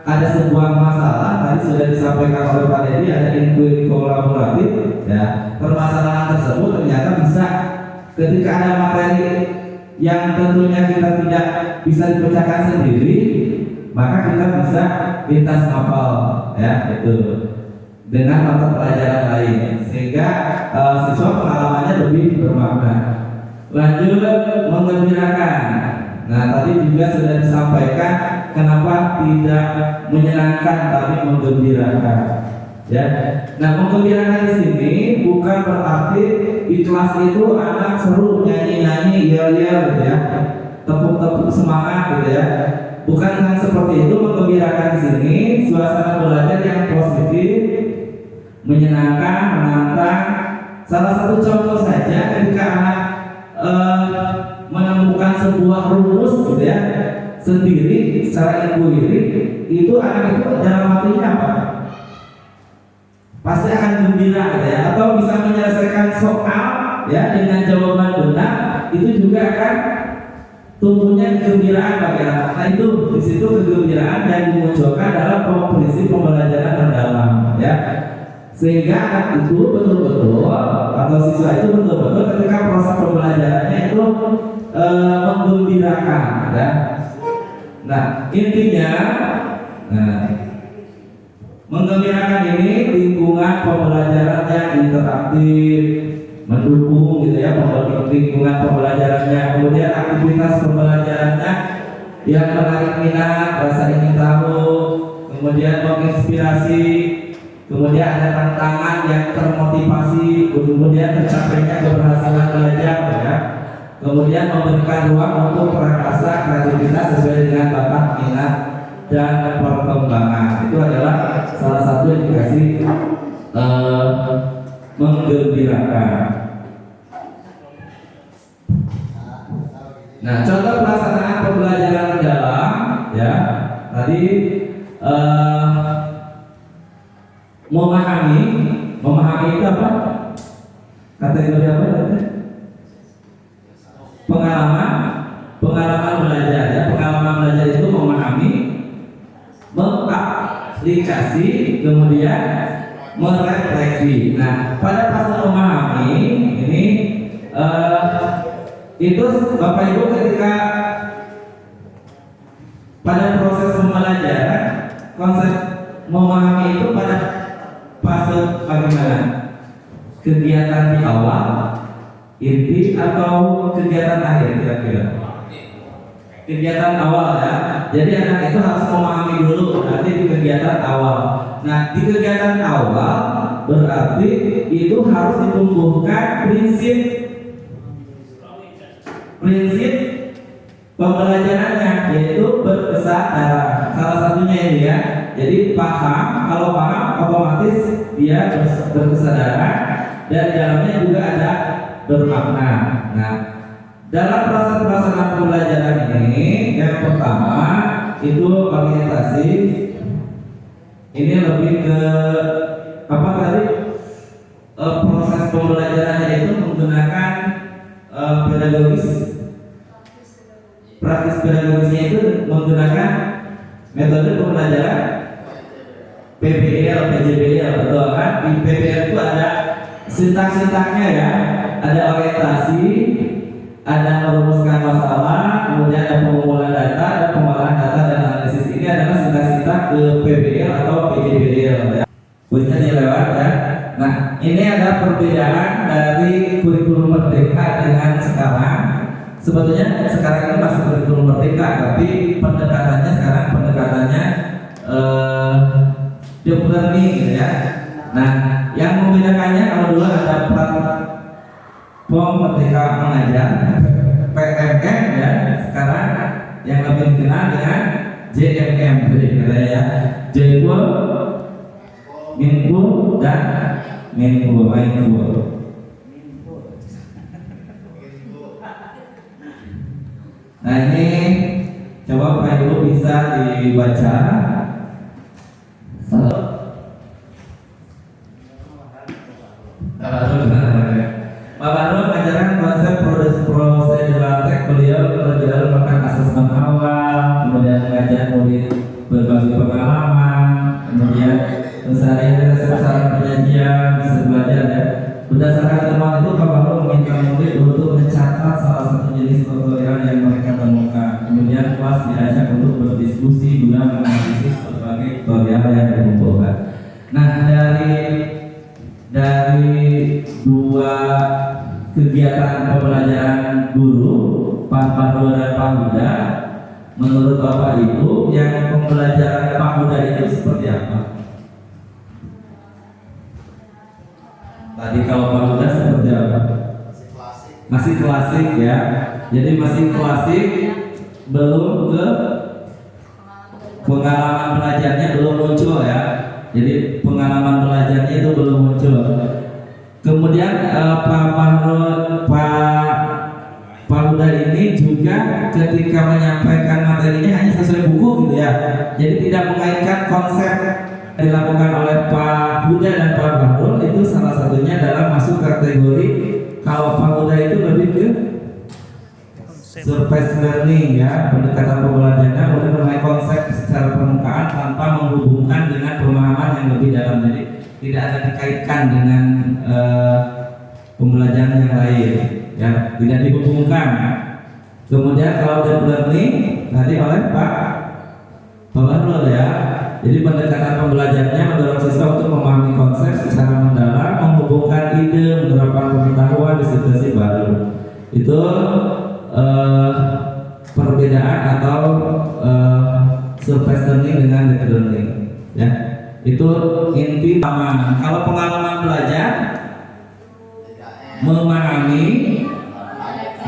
ada sebuah masalah tadi sudah disampaikan oleh Pak Dedi, ada inquiry kolaboratif ya, permasalahan tersebut ternyata bisa ketika ada materi yang tentunya kita tidak bisa dipecahkan sendiri, maka kita bisa lintas mapel ya itu dengan mata pelajaran lain, sehingga siswa pengalamannya lebih bermakna. Lanjut, menggembirakan. Nah tadi juga sudah disampaikan kenapa tidak menyenangkan tapi menggembirakan. Ya, nah menggembirakan di sini bukan berarti di kelas itu anak seru nyanyi-nyanyi, yel-yel gitu ya, tepuk-tepuk semangat gitu ya. Bukan hanya seperti itu. Menggembirakan di sini suasana belajar yang positif, menyenangkan, menantang. Salah satu contoh saja ketika anak menemukan sebuah rumus gitu ya sendiri secara intuitif, itu anak itu dalam hatinya apa? Pasti akan gembira gitu ya. Atau bisa menyelesaikan soal ya dengan jawaban benar, itu juga akan tumbuhnya kegembiraan bagi anak. Nah itu di situ kegembiraan yang dimunculkan dalam prinsip pembelajaran mendalam, ya. Sehingga anak itu betul-betul atau siswa itu betul-betul ketika proses pembelajarannya itu menggembirakan, ya. Nah intinya, menggembirakan ini lingkungan pembelajaran yang interaktif, mendukung gitu ya, lingkungan pembelajarannya, kemudian aktivitas pembelajarannya yang menarik minat, rasa ingin tahu, kemudian menginspirasi, kemudian ada tantangan yang termotivasi, kemudian tercapainya keberhasilan belajar, ya. Kemudian memberikan ruang untuk prakarsa kreativitas sesuai dengan bakat minat dan perkembangan. Itu adalah salah satu indikasi menggembirakan. Nah, contoh pelaksanaan pembelajaran mendalam, ya. Tadi memahami itu apa? Kategori apa tadi? Pengalaman belajar, ya. Pengalaman belajar itu memahami, mengaplikasi, kemudian merefleksi. Nah, pada fase memahami ini itu Bapak Ibu ketika pada proses pembelajaran, konsep memahami itu pada fase bagaimana? Kegiatan di awal, inti, atau kegiatan akhir kira-kira? Kegiatan awal, ya. Jadi anak itu harus memahami dulu, berarti di kegiatan awal. Nah, di kegiatan awal berarti itu harus ditumbuhkan prinsip pembelajarannya, yaitu berkesadaran. Salah satunya ini, ya. Jadi paham, kalau paham otomatis dia berkesadaran dan dalamnya juga ada bermakna. Nah, dalam proses pelaksanaan pembelajaran ini, yang pertama itu orientasi. Ini lebih ke apa tadi? Proses pembelajarannya itu menggunakan pedagogis. Praktis pedagogisnya itu menggunakan metode pembelajaran PBL, PJBL, betul kan? Di PBL itu ada sintak-sintaknya, ya. Ada orientasi, ada merumuskan masalah, kemudian ada pengumpulan data, ada pengolahan data dan analisis. Ini adalah sintak-sintak ke PBL atau PJBL, ya. Kuisnya dilewat, ya. Nah, ini ada perbedaan dari kurikulum merdeka dengan sekarang. Sebetulnya sekarang ini masih kurikulum merdeka, tapi pendekatannya sekarang deep learning, gitu ya. Nah, yang membedakannya kalau dulu ada platform merdeka mengajar PMM, ya. Sekarang yang lebih dikenal dengan JMM, gitu ya. Jempol, Minfo dan Minfo. Nah, ini coba Pak Ibu bisa dibaca. Pak Baru mengajarkan konsep prosedural tek. Beliau terlebih dahulu melakukan asesmen awal, kemudian mengajar murid berbagi pengalaman, kemudian mensarikan saran penyajian, bisa belajar, ya. Berdasarkan temuan itu, Pak Baru meminta murid untuk mencatat salah satu jenis tutorial yang mereka temukan. Kemudian kelas diajak untuk berdiskusi guna menganalisis berbagai tutorial yang dikumpulkan. Nah, dari dua kegiatan pembelajaran guru, Pak Baru dan Pak Huda, menurut Bapak Ibu yang pembelajaran Pak Huda itu seperti apa? Tadi kalau Pak Huda seperti apa? Masih klasik, ya. Jadi masih klasik, belum ke pengalaman belajarnya belum muncul, ya. Jadi pengalaman belajarnya itu belum muncul. Kemudian Pak Huda ini juga ketika menyampaikan materinya hanya sesuai buku, gitu ya. Jadi tidak mengaitkan konsep dilakukan oleh Pak Huda dan Pak Bahrul. Itu salah satunya adalah masuk kategori kalau Pak Huda itu lebih ke surface learning ya, pendekatan pembelajaran mulai bermain konsep secara permukaan tanpa menghubungkan dengan pemahaman yang lebih dalam. Jadi tidak ada dikaitkan dengan pembelajaran yang lain ya, tidak dihubungkan. Kemudian kalau deep learning tadi oleh Pak Bahlul ya, jadi pendekatan pembelajarannya mendorong siswa untuk memahami konsep secara mendalam, menghubungkan ide, menerapkan pengetahuan di situasi baru. Itu perbedaan atau surface learning dengan deep learning ya. Itu inti pemahaman. Kalau pengalaman belajar, memahami,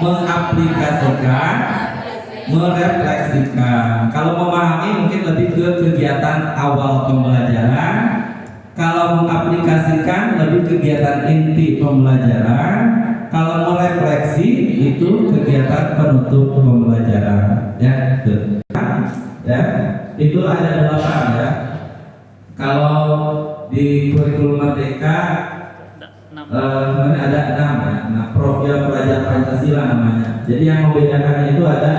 mengaplikasikan, merefleksikan. Kalau memahami mungkin lebih ke kegiatan awal pembelajaran. Kalau mengaplikasikan lebih kegiatan inti pembelajaran. Kalau merefleksi itu kegiatan penutup pembelajaran. Ya, itu. Ya, itu ada 8 ya. Kalau di kurikulum Merdeka ada 6 ya. Nah, profil pelajar Pancasila namanya. Jadi yang membedakan itu ada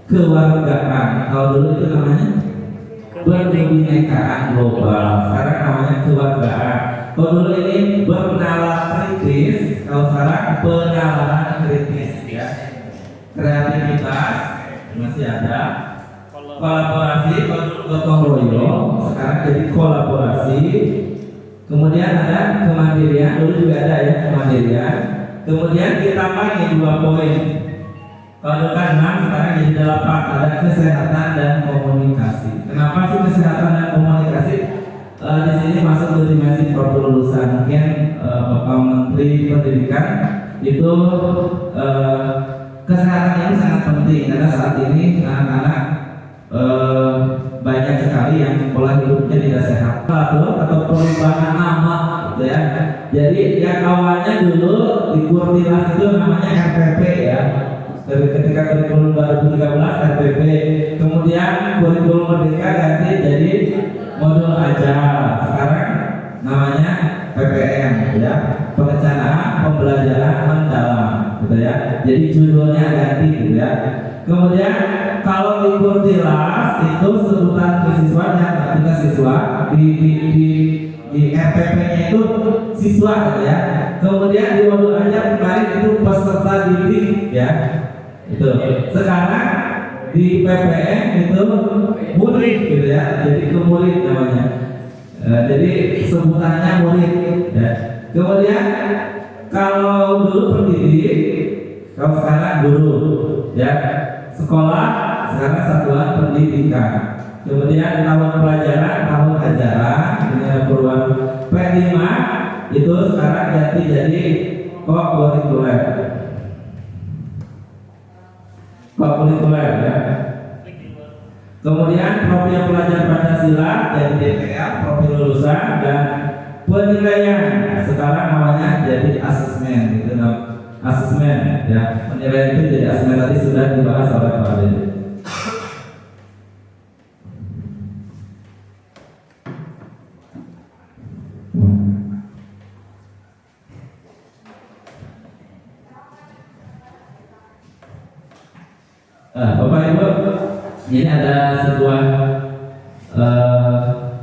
kewargaan. Kalau dulu itu namanya berkebinekaan global. Sekarang namanya kewargaan. Kalau dulu ini bernalar kritis, kalau sekarang penalaran kritis ya. Kreativitas masih ada. Kolaborasi, kalau dulu gotong royong, sekarang jadi kolaborasi. Kemudian ada kemandirian, dulu juga ada ya kemandirian. Kemudian ditambah nih 2 poin. Kalau kan 6, sekarang jadi 8. Ada kesehatan dan komunikasi. Kenapa sih kesehatan dan komunikasi? Di sini masuk ke dimensi lulusan. Mungkin Bapak Menteri Pendidikan itu kesehatan ini sangat penting karena saat ini anak-anak banyak sekali yang pola hidupnya tidak sehat atau perubahan nama gitu ya. Jadi yang awalnya dulu di Kurtilas itu namanya RPP ya. Ketika kurikulum 2013 RPP, kemudian kurikulum Merdeka ganti jadi modul ajar. Sekarang namanya PPM ya, perencanaan pembelajaran mendalam gitu ya. Jadi judulnya ganti gitu ya. Kemudian kalau di Kurtilas itu sebutan kesiswanya ketika siswa di RPP-nya itu siswa gitu ya. Kemudian di modul ajar kemarin itu peserta didik ya. Itu sekarang di PPM itu murid gitu ya. Jadi kemurid namanya. Jadi sebutannya murid ya. Kemudian kalau dulu pendidik, kalau sekarang guru ya. Sekolah sekarang satuan pendidikan. Kemudian tahun pelajaran, tahun ajaran dengan perubahan P5 itu sekarang ganti jadi kokurikuler. Kokurikuler ya. Kemudian profil pelajar Pancasila jadi DPL, profil lulusan, dan penilaian sekarang namanya jadi asesmen gitu. Asesmen ya, penilaian itu jadi asesmen tadi sudah dibahas oleh Pak Dede. Bapak Ibu, ini ada sebuah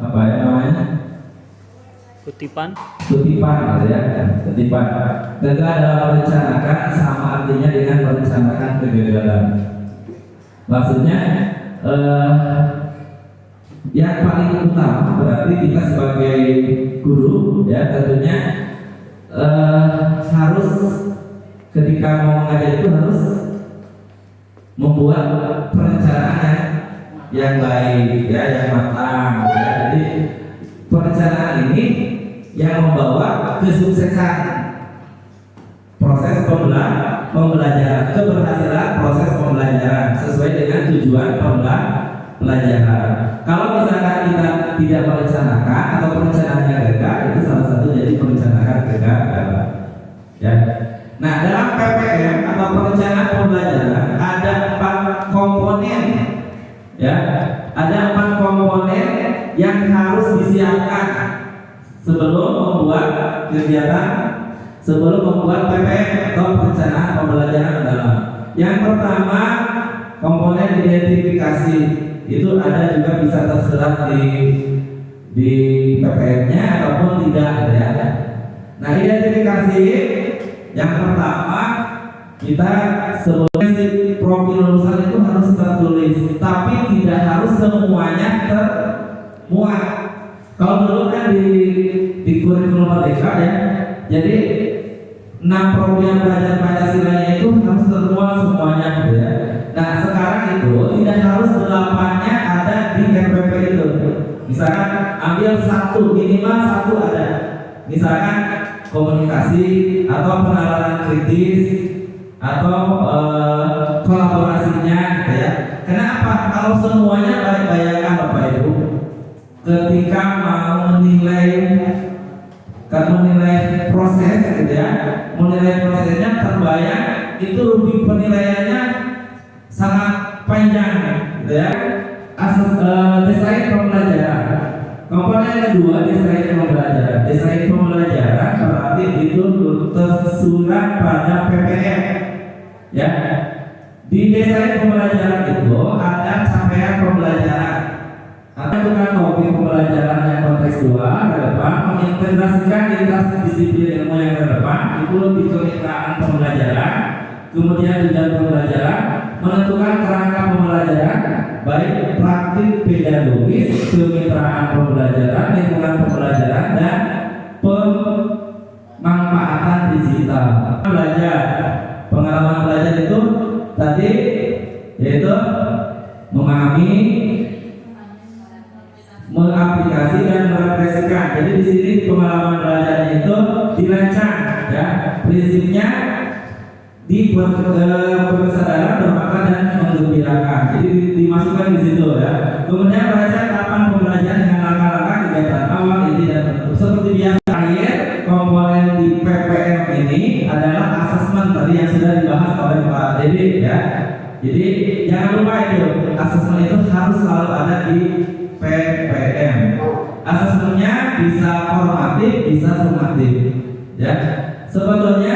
apa ya namanya? Kutipan ya, kutipan. Gagal dalam merencanakan sama artinya dengan merencanakan kegagalan. Maksudnya yang paling utama berarti kita sebagai guru ya tentunya harus ketika mau mengajar itu harus membuat perencanaan yang baik ya, yang matang ya. Jadi perencanaan ini yang membawa kesuksesan proses pembelajaran, keberhasilan proses pembelajaran sesuai dengan tujuan pembelajaran. Kalau misalkan kita tidak merencanakan atau perencanaannya gagal, itu salah satu jadi perencanaan gagal ya. Nah, dalam PPM atau perencanaan pembelajaran ada 4 komponen ya. Ada 4 komponen yang harus disiapkan sebelum membuat kegiatan, sebelum membuat PPM atau perencanaan pembelajaran mendalam. Yang pertama komponen identifikasi itu ada juga bisa terserat di PPM-nya ataupun tidak ya. Nah, identifikasi yang pertama kita sebutnya profil lulusan itu harus tertulis, tapi tidak harus semuanya termuat. Kalau dulu kan di kurikulum Merdeka ya, jadi 6 program belajar Pancasila itu harus termuat semuanya gitu ya. Nah, sekarang itu tidak harus 8-nya ada di RPP itu. Misalkan ambil minimal satu ada. Misalkan komunikasi atau penalaran kritis atau kolaborasinya gitu ya. Kenapa? Kalau semuanya bayangkan Bapak Ibu, ketika mau menilai proses gitu ya, menilai prosesnya terbayang itu lebih penilaiannya sangat panjang gitu ya. Desain pembelajaran. Komponen yang kedua desain pembelajaran. Desain pembelajaran berarti itu tersurat pada PPM ya. Di desain pembelajaran itu ada capaian pembelajaran. Menentukan topik pembelajaran yang kontekstual relevan, mengintegrasikan lintas disiplin ilmu yang relevan, itu lebih kemitraan pembelajaran. Kemudian tujuan pembelajaran, menentukan kerangka pembelajaran, baik praktik pedagogis, kemitraan pembelajaran, lingkungan pembelajaran, dan pemanfaatan digital. Pengalaman belajar itu tadi yaitu memahami, mengaplikasi dan merefleksikan. Jadi di sini pengalaman belajar itu dirancang ya, prinsipnya di kesadaran, bermakna dan menggembirakan. Jadi dimasukkan di situ ya. Kemudian baca tahapan pembelajaran dengan langkah-langkah kegiatan awal, inti dan penutup. Seperti biasa, akhir komponen di PPM ini adalah asesmen tadi yang sudah dibahas oleh Pak Dede ya. Jadi jangan lupa itu asesmen itu harus selalu ada di PPM. Asesmennya bisa formatif, bisa sumatif ya. Sebetulnya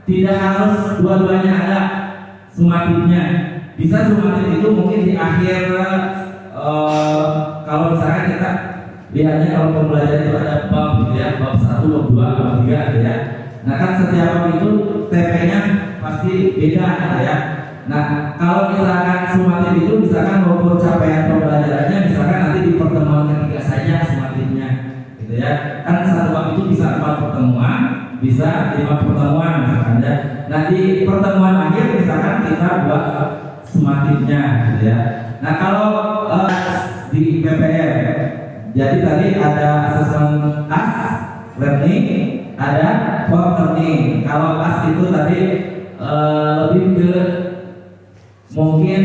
tidak harus dua-duanya ada sumatifnya. Bisa sumatif itu mungkin di akhir kalau misalkan kita lihatnya kalau pembelajaran itu ada bab gitu ya, bab 1, bab 2, bab 3 gitu ya. Nah kan setiap bab itu TP-nya pasti beda gitu ya. Nah kalau misalkan sumatif itu misalkan mengukur capaian pembelajarannya, misalkan nanti di pertemuan ketiga saja sumatifnya gitu ya. Kan satu bab itu bisa 4 pertemuan, bisa 5 pertemuan misalkan ya. Nah di pertemuan akhir misalkan kita buat sumatifnya gitu ya. Nah kalau di PPM, jadi tadi ada asesmen AS learning, ada core learning. Kalau AS itu tadi lebih ke mungkin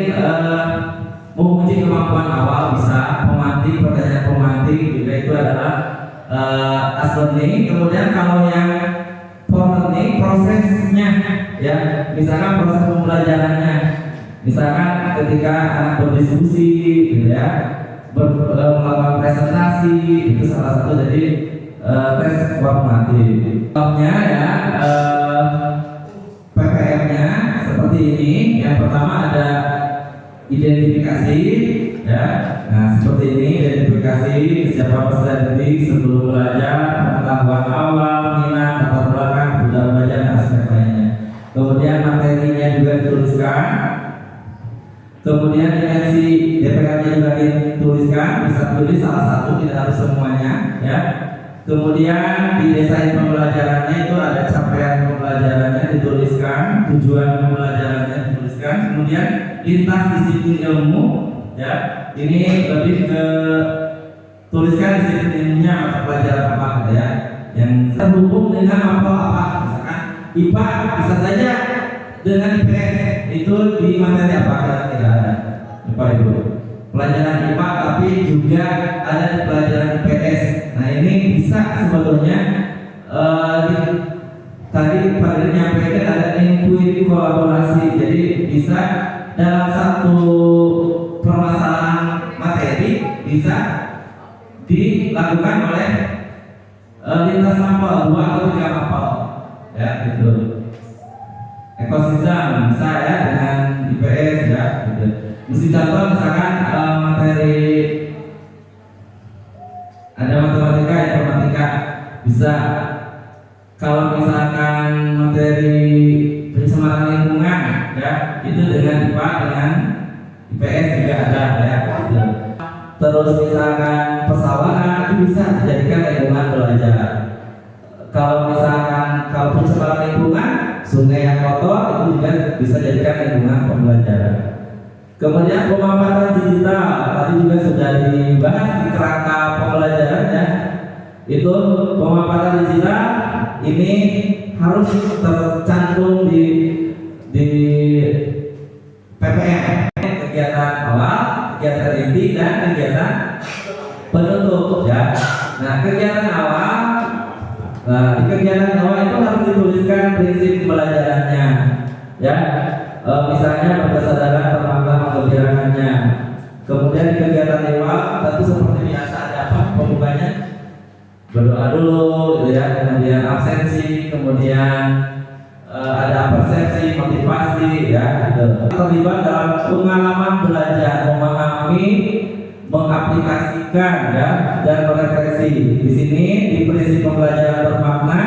menguji kemampuan awal, bisa pemantik, pertanyaan pemantik juga itu adalah AS learning. Kemudian kalau yang core learning prosesnya ya, misalkan proses pembelajarannya, misalkan ketika anak berdiskusi gitu ya, melakukan presentasi, itu salah satu jadi tes formatif. Contohnya ya, PPM-nya seperti ini. Yang pertama ada identifikasi ya. Nah seperti ini identifikasi siapa peserta didik sebelum belajar, pengetahuan awal, minat, latar belakang, budaya belajar dan aspek lainnya. Kemudian materinya juga dituliskan. Kemudian dimensi DPR-nya juga dituliskan, bisa tulis salah satu, tidak harus semuanya ya. Kemudian di desain pembelajarannya itu ada capaian pembelajarannya dituliskan, tujuan pembelajarannya dituliskan, kemudian lintas disiplin ilmu ya. Ini lebih ke tuliskan disiplin ilmunya mata pelajaran apa gitu ya, yang terhubung dengan mapel apa. Misalkan IPA bisa saja dengan IPS itu di materi apa, tidak ada IPA itu pelajaran IPA, tapi juga ada di pelajaran IPS. Nah ini bisa sebetulnya tadi Pak Dede menyampaikan ada intuitif kolaborasi, jadi bisa dalam satu permasalahan materi bisa dilakukan oleh lintas mapel 2 atau 3 mapel ya gitu. Ekosistem bisa ya, Mesti contoh misalkan materi ada matematika, informatika bisa. Kalau misalkan materi pencemaran lingkungan, ya itu dengan IPA, dengan IPS juga ada, ya. Gitu. Terus misalkan persawahan itu bisa dijadikan lingkungan belajar. Kalau misalkan kalau pencemaran lingkungan, sungai yang kotor itu juga bisa dijadikan lingkungan pembelajaran. Kemudian pemanfaatan digital tadi juga sudah dibahas di kerangka pembelajaran, ya. Itu pemanfaatan digital ini harus tercantum di PPM, kegiatan awal, kegiatan inti, dan kegiatan penutup, ya. Nah, kegiatan awal, di kegiatan awal itu harus dituliskan prinsip pembelajarannya, ya. Misalnya berdasarkan permakna menggembirakannya. Kemudian di kegiatan awal tentu seperti biasa ada apa pembukanya, berdoa dulu, gitu ya. Kemudian absensi, kemudian ada persepsi, motivasi, ya. Gitu. Terlibat dalam pengalaman belajar, memahami, mengaplikasikan, ya, dan merefleksi. Di sini di prinsip pembelajaran bermakna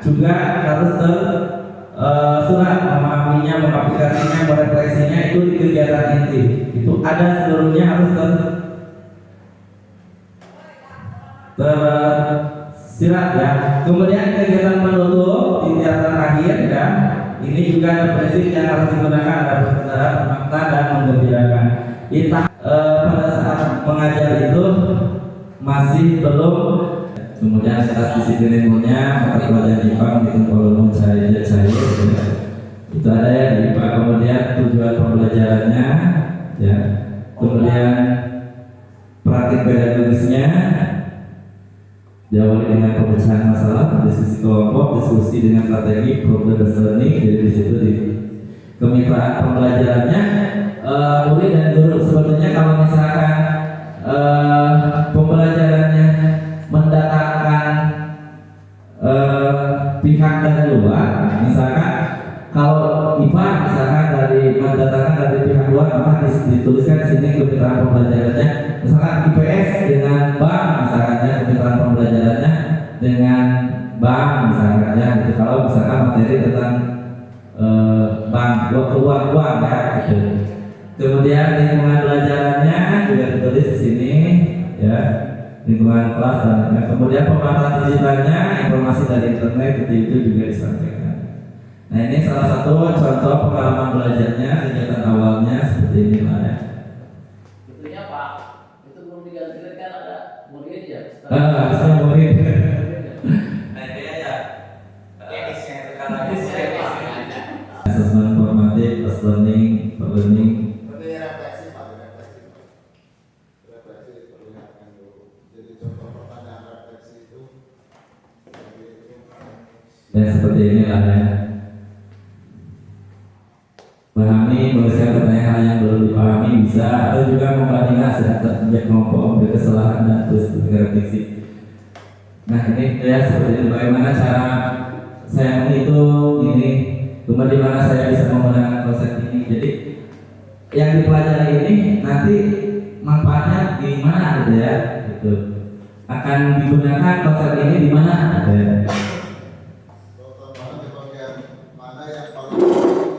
juga harus surat memahaminya, mengaplikasinya, merefleksinya itu di kegiatan inti. Itu ada seluruhnya harus tersirat, ya. Kemudian kegiatan penutup di kegiatan akhir, ya. Ini juga ada prinsip yang harus digunakan, ada berbicara, bermakna, dan menggembirakan. Kita pada saat mengajar itu masih belum. Kemudian atas disiplin ilmunya, maka pelajaran IPA menghitung volume cair, itu ada ya di IPA. Kemudian tujuan pembelajarannya, ya. Kemudian praktik pedagogisnya diawali dengan pemecahan masalah, diskusi kelompok, diskusi dengan strategi, problem learning. Jadi di situ di kemitraan pembelajarannya murid dan guru. Sebetulnya kalau misalkan pembelajarannya mendatangkan pihak dari luar, misalkan kalau IPA misalkan mendatangkan dari pihak luar, maka dituliskan di sini kemitraan pembelajarannya. Misalkan IPS dengan bank, misalkan ya, kemitraan pembelajarannya dengan bank, misalkan ya. Gitu. Kalau misalkan materi tentang bank, uang, ya, gitu. Kemudian lingkungan belajarannya juga ditulis di sini, ya. Lingkungan kelas dan kemudian pemanfaatan digitalnya, informasi dari internet itu juga disampaikan. Nah, ini salah satu contoh pengalaman belajarnya, kegiatan awalnya seperti ini, Pak, ya. Betulnya Pak, itu belum diganti kan ada murid ya? Saya murid. Nah ini aja. Asesmen formatif, plus learning, learning. Ya seperti inilah, ya. Pahami, menuliskan pertanyaan yang belum dipahami bisa, atau juga membandingkan sejak kelompok berkesalahan dan terus berrefleksi. Nah ini ya seperti ini, bagaimana cara saya menghitung ini, kemudian mana saya bisa menggunakan konsep ini. Jadi yang dipelajari ini nanti manfaatnya di mana, gitu ya, gitu. Akan digunakan konsep ini di mana, gitu ya.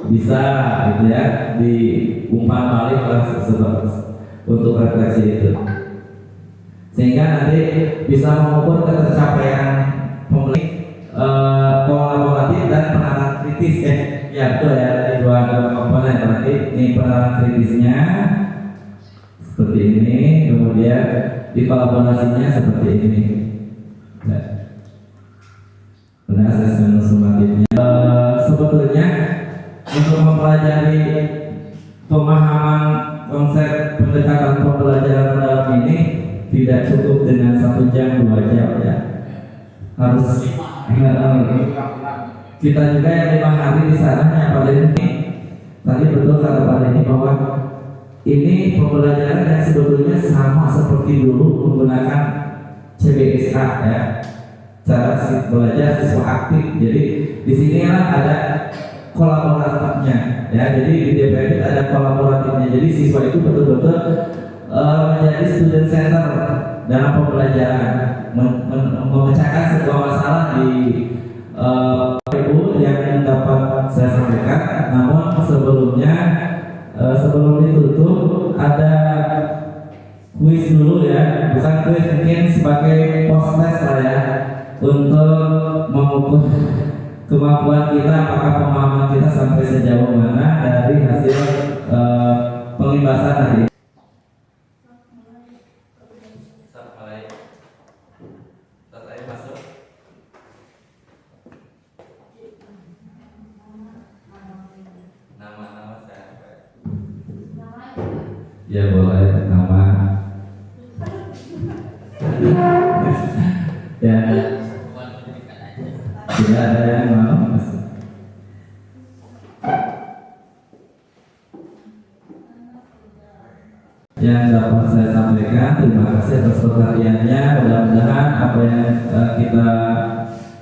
Bisa, gitu ya, diumpan balik untuk refleksi itu, sehingga nanti bisa mengukur ketercapaian kolaboratif dan penanganan kritis, ya betul ya, di dua komponen. Nanti ini penanganan kritisnya seperti ini, kemudian di kolaborasinya seperti ini. Benar, asesmen sumatifnya. Sebetulnya untuk mempelajari pemahaman konsep pendekatan pembelajaran dalam ini tidak cukup dengan 1 jam 2 jam, ya. Harus kita juga yang 5 hari di sana, ya, Pak Denny. Tadi betul kata Pak Denny bahwa ini pembelajaran yang sebetulnya sama seperti dulu menggunakan CBSA, ya. Cara belajar siswa aktif. Jadi di sinilah ada kolaboratifnya ya. Jadi di DPR ada kolaboratifnya. Jadi siswa itu betul-betul menjadi student center dalam pembelajaran, memecahkan sebuah masalah di Ibu yang dapat saya sampaikan. Namun sebelumnya sebelum ditutup ada kuis dulu ya, bukan kuis, mungkin sebagai post test lah ya, untuk mengukur kemampuan kita, apakah pemahaman kita sampai sejauh mana dari hasil pengibasan tadi. Nama-nama saya ya boleh nama ya, tidak ada yang mau. Yang dapat saya sampaikan, terima kasih atas perhatiannya. Mudah-mudahan apa yang kita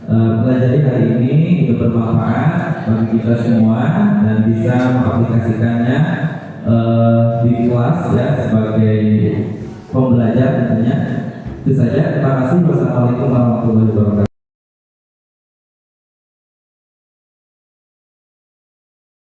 pelajari hari ini itu bermanfaat bagi kita semua dan bisa mengaplikasikannya di kelas ya, sebagai pembelajar tentunya. Itu saja. Terima kasih. Wassalamualaikum warahmatullahi wabarakatuh.